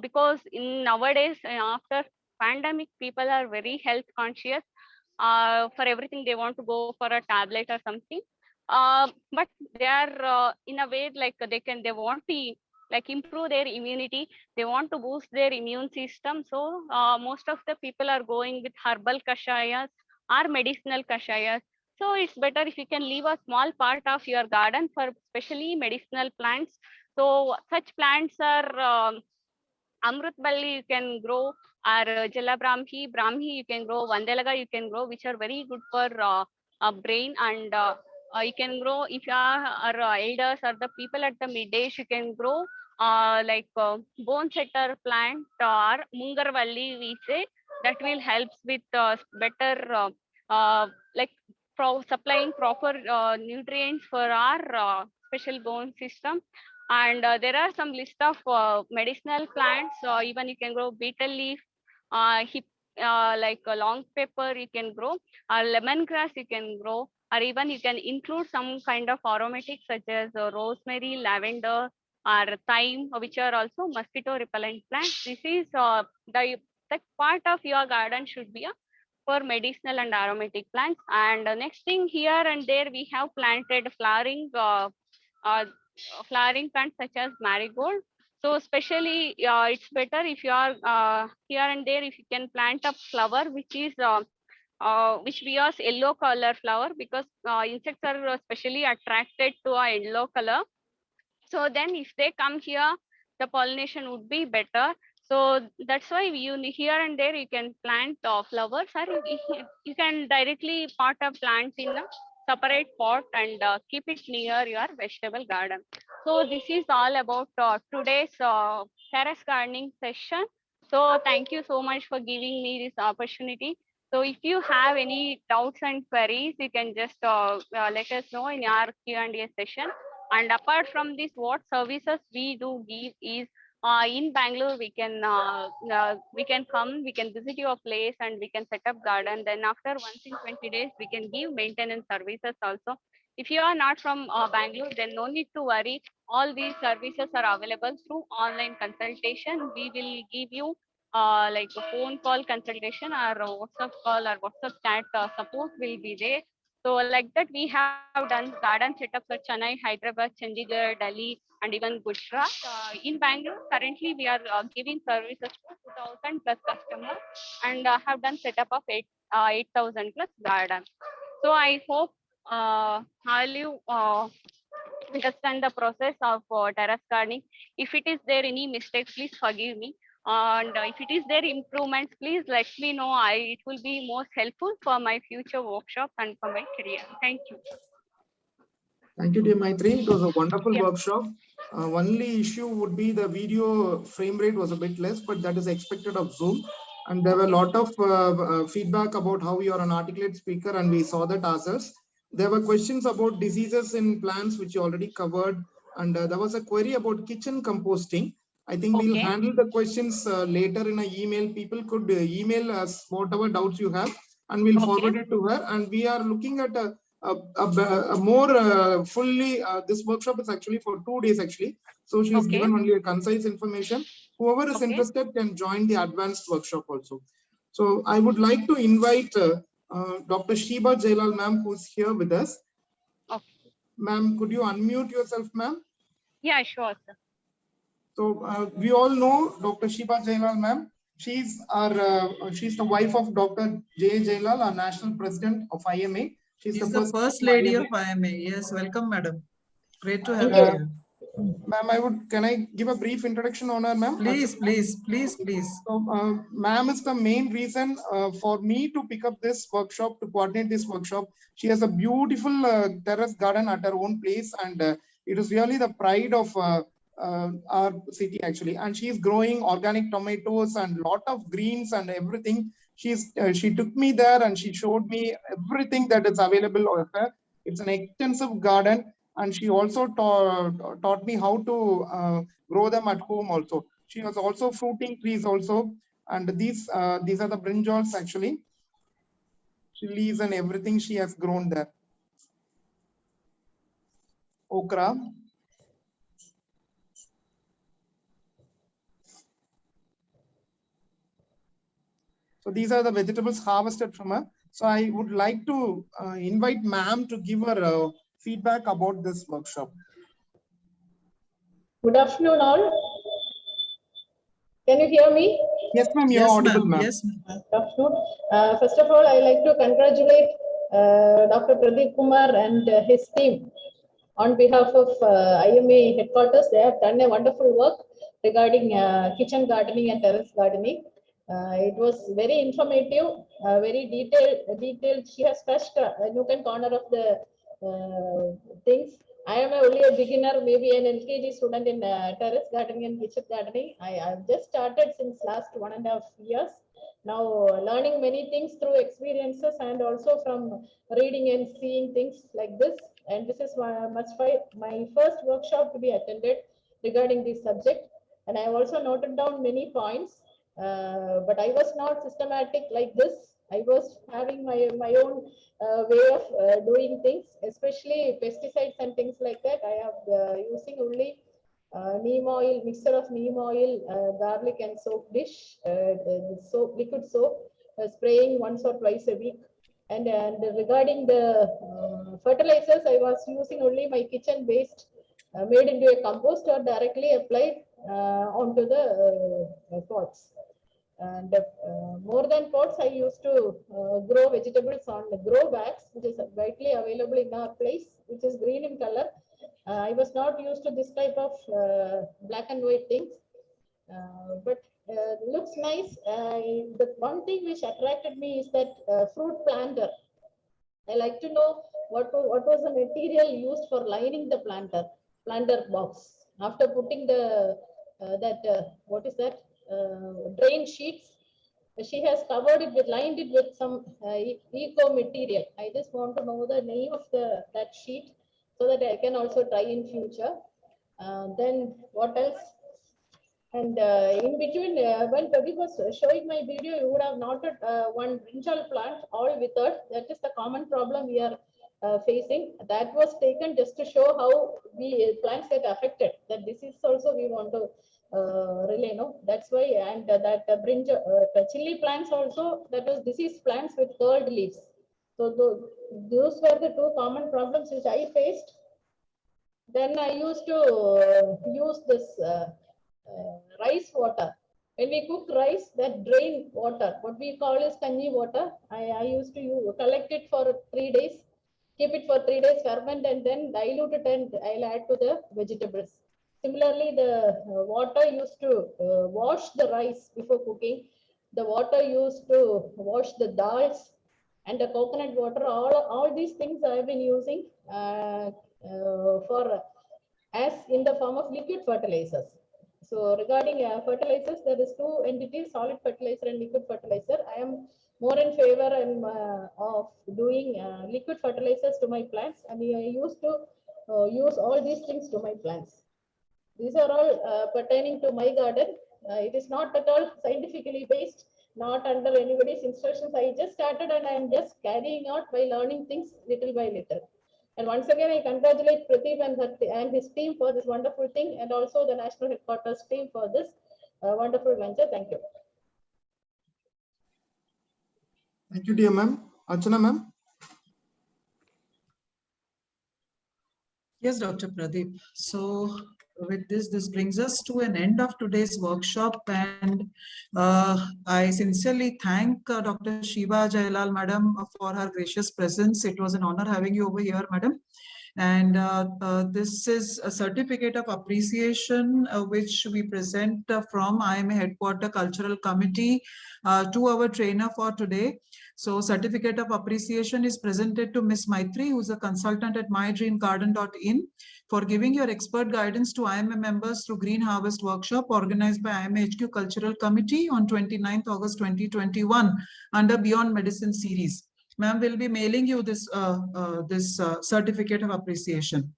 Because in nowadays, after pandemic, people are very health conscious. For everything, they want to go for a tablet or something. But they are in a way like they want to like improve their immunity. They want to boost their immune system. So most of the people are going with herbal kashayas or medicinal kashayas. So it's better if you can leave a small part of your garden for especially medicinal plants. So such plants are Amrut Balli you can grow, or Jala Brahmi you can grow, Vandelaga you can grow, which are very good for brain. And you can grow, if you are elders or the people at the mid age, you can grow like bone setter plant or Mungarvalli we say, that will helps with better like supplying proper nutrients for our special bone system. And there are some list of medicinal plants. Even you can grow betel leaf, like a long pepper you can grow, or lemongrass you can grow, or even you can include some kind of aromatics such as rosemary, lavender, or thyme, which are also mosquito repellent plants. This is the part of your garden should be for medicinal and aromatic plants. And next thing, here and there we have planted uh, flowering plants such as marigold. So especially it's better if you are here and there, if you can plant a flower which wears yellow color flower, because insects are especially attracted to a yellow color. So then if they come here, the pollination would be better. So that's why you here and there you can plant flowers, or you can directly pot a plant in a separate pot and keep it near your vegetable garden. So this is all about today's terrace gardening session. So thank you so much for giving me this opportunity. So if you have any doubts and queries, you can just let us know in our Q&A session. And apart from this, what services we do give is in Bangalore, we can come, we can visit your place and we can set up garden. Then after once in 20 days, we can give maintenance services also. If you are not from Bangalore, then no need to worry. All these services are available through online consultation. We will give you like a phone call consultation, or a WhatsApp call or WhatsApp chat support will be there. So like that, we have done garden setups at Chennai, Hyderabad, Chandigarh, Delhi, and even Gujarat. In Bangalore, currently we are giving services to 2,000 plus customers, and have done setup of 8,000 plus garden. So I hope all you understand the process of terrace gardening. If it is there any mistakes, please forgive me. And if it is there improvements, please let me know. It will be most helpful for my future workshop and for my career. Thank you. Thank you, dear Maitri. It was a wonderful Yeah. workshop. Only issue would be the video frame rate was a bit less, but that is expected of Zoom. And there were a lot of feedback about how you are an articulate speaker, and we saw that ourselves. There were questions about diseases in plants, which you already covered. And there was a query about kitchen composting. I think we'll Okay. handle the questions later in an email. People could email us whatever doubts you have, and we'll forward it to her. And we are looking at a more fully, this workshop is actually for 2 days actually. So she's given only a concise information. Whoever is interested can join the advanced workshop also. So I would like to invite Dr. Sheba Jailal ma'am, who's here with us. Okay. Ma'am, could you unmute yourself, ma'am? Yeah, sure, sir. So we all know Dr. Sheba Jailal ma'am. She's the wife of Dr. J. Jailal, our national president of IMA. She's the first lady of IMA. Yes, welcome, madam. Great to have you here. Ma'am, can I give a brief introduction on her, ma'am? Please, please, please, please. So, ma'am is the main reason for me to pick up this workshop, to coordinate this workshop. She has a beautiful terrace garden at her own place, and it is really the pride of our city actually. And she is growing organic tomatoes and lot of greens and everything. She took me there and she showed me everything that is available of her. It's an extensive garden, and she also taught me how to grow them at home also. She has also fruiting trees also, and these are the brinjals actually, chilies and everything she has grown there. Okra. So these are the vegetables harvested from her. So I would like to invite ma'am to give her feedback about this workshop. Good afternoon, all. Can you hear me? Yes, ma'am, you're audible, ma'am. Yes, ma'am. Good afternoon. First of all, I like to congratulate Dr. Pradeep Kumar and his team on behalf of IMA headquarters. They have done a wonderful work regarding kitchen gardening and terrace gardening. It was very informative, very detailed. She has touched a nook and corner of the things. I am only a beginner, maybe an LKG student in terrace gardening and kitchen gardening. I've just started since last 1.5 years. Now learning many things through experiences and also from reading and seeing things like this. And this is my first workshop to be attended regarding this subject. And I have also noted down many points. But I was not systematic like this. I was having my own way of doing things, especially pesticides and things like that. I am using only neem oil, mixture of neem oil, garlic and soap dish, soap, liquid soap, spraying once or twice a week. And regarding the fertilizers, I was using only my kitchen waste made into a compost or directly applied onto the pots. And more than pots, I used to grow vegetables on the grow bags, which is widely available in our place, which is green in color. I was not used to this type of black and white things, but looks nice. The one thing which attracted me is that fruit planter. I like to know what was the material used for lining the planter box. After putting the what is that drain sheets, she has covered it with, lined it with some eco material. I just want to know the name of that sheet so that I can also try in future. Then what else? And in between, when Pradeep was showing my video, you would have noted one brinjal plant all withered. That is the common problem we are facing. That was taken just to show how the plants get affected. That disease also we want to relay. No, that's why. And that brinjal, the chili plants also, that was disease plants with curled leaves. So those were the two common problems which I faced. Then I used to use this rice water. When we cook rice, that drain water, what we call is kanji water, I used to collect it for 3 days, keep it for 3 days, ferment, and then dilute it, and I'll add to the vegetables. Similarly, the water used to wash the rice before cooking. The water used to wash the dals, and the coconut water. All these things I have been using for as in the form of liquid fertilizers. So regarding fertilizers, there is two entities, solid fertilizer and liquid fertilizer. I am more in favor of doing liquid fertilizers to my plants, and I used to use all these things to my plants. These are all pertaining to my garden. It is not at all scientifically based, not under anybody's instructions. I just started and I am just carrying out by learning things little by little. And once again, I congratulate Pradeep and his team for this wonderful thing, and also the National Headquarters team for this wonderful venture. Thank you. Thank you, dear ma'am. Archana ma'am. Yes, Dr. Pradeep. So with this brings us to an end of today's workshop, and I sincerely thank Dr. Shiva Jailal madam for her gracious presence. It was an honor having you over here, madam. And this is a certificate of appreciation which we present from IMA Headquarter Cultural Committee to our trainer for today. So certificate of appreciation is presented to Ms. Maitri, who is a consultant at mydreamgarden.in, for giving your expert guidance to IMA members through Green Harvest Workshop organized by IMA HQ Cultural Committee on 29th August 2021 under Beyond Medicine series. Ma'am will be mailing you this certificate of appreciation.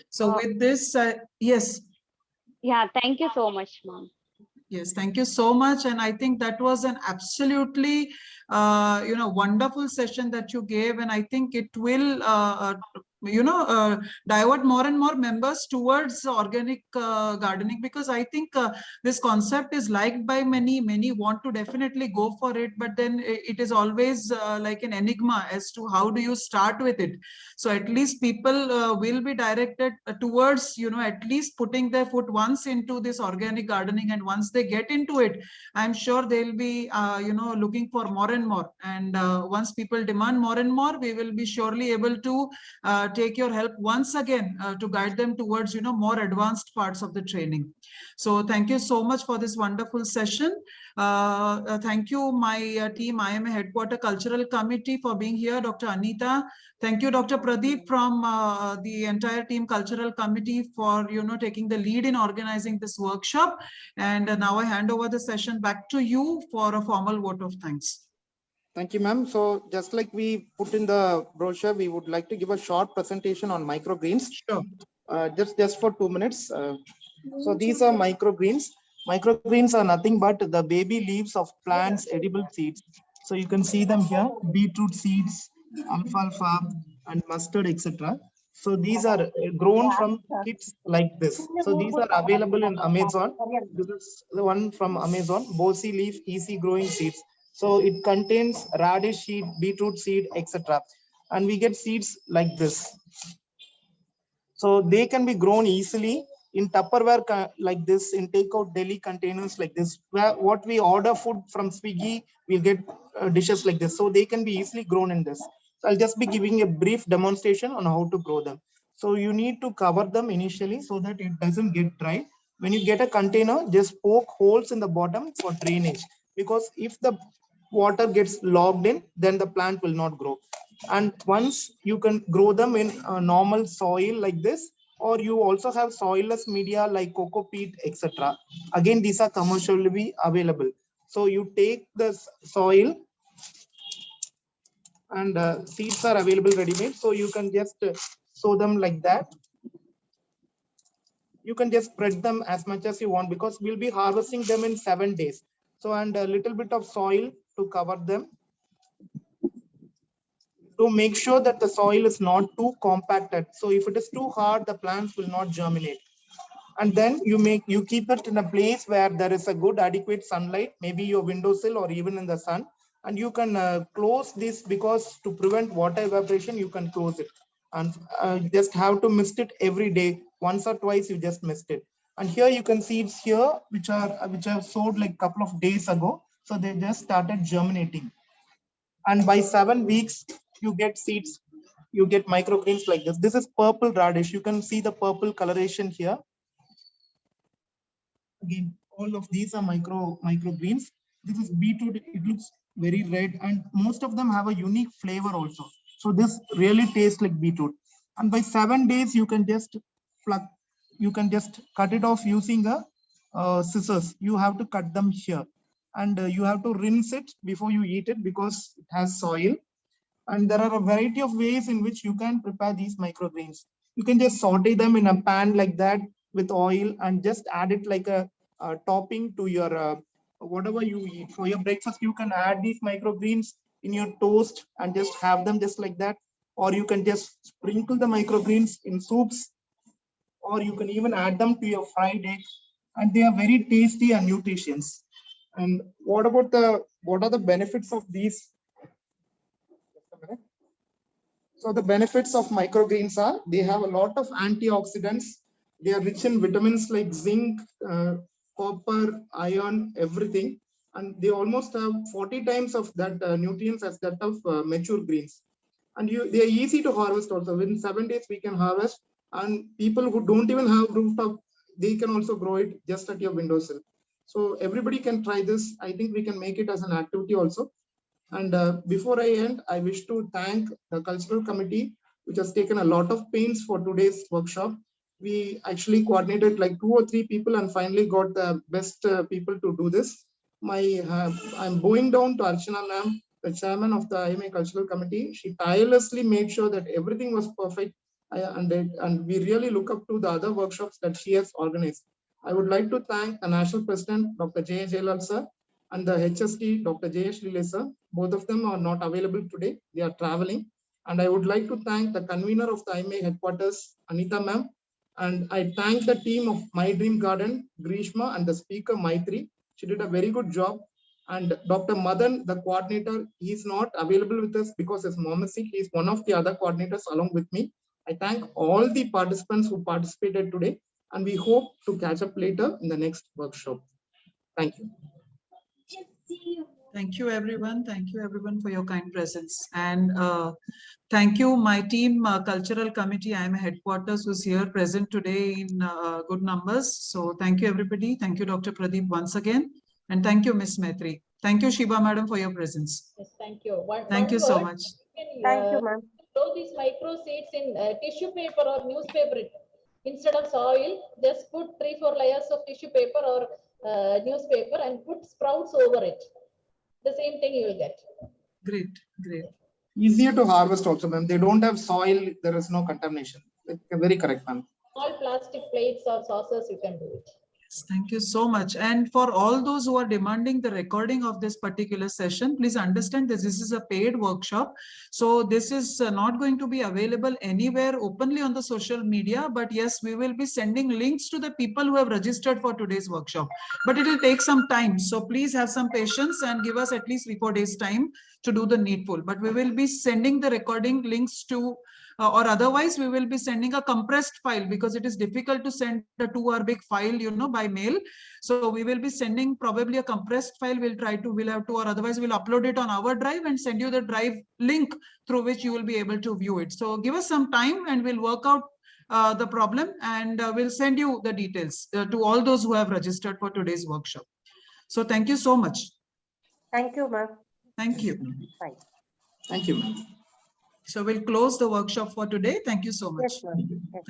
So with this, yes. Yeah, thank you so much, ma'am. Yes, thank you so much. And I think that was an absolutely, wonderful session that you gave. And I think it will, divert more and more members towards organic gardening, because I think this concept is liked by many want to definitely go for it, but then it is always like an enigma as to how do you start with it. So at least people will be directed towards, at least putting their foot once into this organic gardening, and once they get into it, I'm sure they'll be, looking for more and more. And once people demand more and more, we will be surely able to take your help once again to guide them towards, more advanced parts of the training. So thank you so much for this wonderful session. Thank you, my team, IMA Headquarter Cultural Committee, for being here. Dr. Anita. Thank you, Dr. Pradeep, from the entire team Cultural Committee, for taking the lead in organizing this workshop. And now I hand over the session back to you for a formal vote of thanks. Thank you, ma'am. So just like we put in the brochure, we would like to give a short presentation on microgreens. Sure. Just for 2 minutes. So these are microgreens. Microgreens are nothing but the baby leaves of plants, edible seeds. So you can see them here, beetroot seeds, alfalfa and mustard, etc. So these are grown from kits like this. So these are available in Amazon. This is the one from Amazon, Bossy leaf, easy growing seeds. So it contains radish seed, beetroot seed, etc. And we get seeds like this. So they can be grown easily in Tupperware like this, in takeout deli containers like this. Where what we order food from Swiggy, we'll get dishes like this. So they can be easily grown in this. So I'll just be giving a brief demonstration on how to grow them. So you need to cover them initially so that it doesn't get dry. When you get a container, just poke holes in the bottom for drainage. Because if the water gets logged in, then the plant will not grow. And once you can grow them in normal soil like this, or you also have soilless media like coco peat, etc. Again, these are commercially available. So you take the soil and seeds are available ready-made. So you can just sow them like that. You can just spread them as much as you want because we'll be harvesting them in 7 days. So, and a little bit of soil to cover them, to make sure that the soil is not too compacted. So if it is too hard, the plants will not germinate. And then you keep it in a place where there is a good adequate sunlight, maybe your windowsill or even in the sun. And you can close this, because to prevent water evaporation, you can close it. And just have to mist it every day. Once or twice you just mist it. And here you can see it's here, which are sowed like a couple of days ago. So they just started germinating. And by 7 weeks, you get seeds, you get microgreens like this. This is purple radish. You can see the purple coloration here. Again, all of these are microgreens. This is beetroot. It looks very red, and most of them have a unique flavor also. So this really tastes like beetroot. And by 7 days, you can just pluck. You can just cut it off using a scissors. You have to cut them here, and you have to rinse it before you eat it because it has soil. And there are a variety of ways in which you can prepare these microgreens. You can just saute them in a pan like that with oil and just add it like a topping to your whatever you eat. For your breakfast, you can add these microgreens in your toast and just have them just like that. Or you can just sprinkle the microgreens in soups, or you can even add them to your fried egg. And they are very tasty and nutritious. And what are the benefits of these? So the benefits of microgreens are they have a lot of antioxidants. They are rich in vitamins like zinc, copper, iron, everything. And they almost have 40 times of that nutrients as that of mature greens. And they are easy to harvest also. Within 7 days, we can harvest. And people who don't even have rooftop, they can also grow it just at your windowsill. So everybody can try this. I think we can make it as an activity also. And before I end, I wish to thank the cultural committee, which has taken a lot of pains for today's workshop. We actually coordinated like 2 or 3 people and finally got the best people to do this. I'm bowing down to Archana ma'am, the chairman of the IMA Cultural Committee. She tirelessly made sure that everything was perfect. And we really look up to the other workshops that she has organized. I would like to thank the National President, Dr. J. Jailal sir, and the HST, Dr. J.S. Lile sir. Both of them are not available today. They are traveling. And I would like to thank the convener of the IMA headquarters, Anita ma'am. And I thank the team of My Dream Garden, Grishma, and the speaker, Maitri. She did a very good job. And Dr. Madan, the coordinator, he is not available with us because his mom is sick. He is one of the other coordinators along with me. I thank all the participants who participated today. And we hope to catch up later in the next workshop. Thank you. Thank you, everyone. Thank you, everyone, for your kind presence. And thank you, my team, Cultural Committee, IMA Headquarters, who's here present today in good numbers. So thank you, everybody. Thank you, Dr. Pradeep, once again. And thank you, Ms. Maitri. Thank you, Shiba, madam, for your presence. Yes, thank you. Thank you so much. Thank you, ma'am. Grow these micro seeds in tissue paper or newspaper. Instead of soil, just put 3-4 layers of tissue paper or newspaper and put sprouts over it. The same thing you will get. Great, great. Easier to harvest also, ma'am. They don't have soil. There is no contamination. Very correct, ma'am. All plastic plates or saucers, you can do it. Thank you so much. And for all those who are demanding the recording of this particular session, please understand that this is a paid workshop. So this is not going to be available anywhere openly on the social media, but yes, we will be sending links to the people who have registered for today's workshop, but it will take some time. So please have some patience and give us at least 3-4 days time to do the needful, but we will be sending the recording links to or otherwise we will be sending a compressed file, because it is difficult to send a 2-hour big file, you know, by mail. So we will be sending probably a compressed file. We'll have to, or otherwise we'll upload it on our drive and send you the drive link through which you will be able to view it. So give us some time and we'll work out the problem, and we'll send you the details to all those who have registered for today's workshop. So thank you so much. Thank you, ma'am. Thank you. Bye. Thank you, ma'am. So we'll close the workshop for today. Thank you so much. Yes, ma'am. Yes. Thank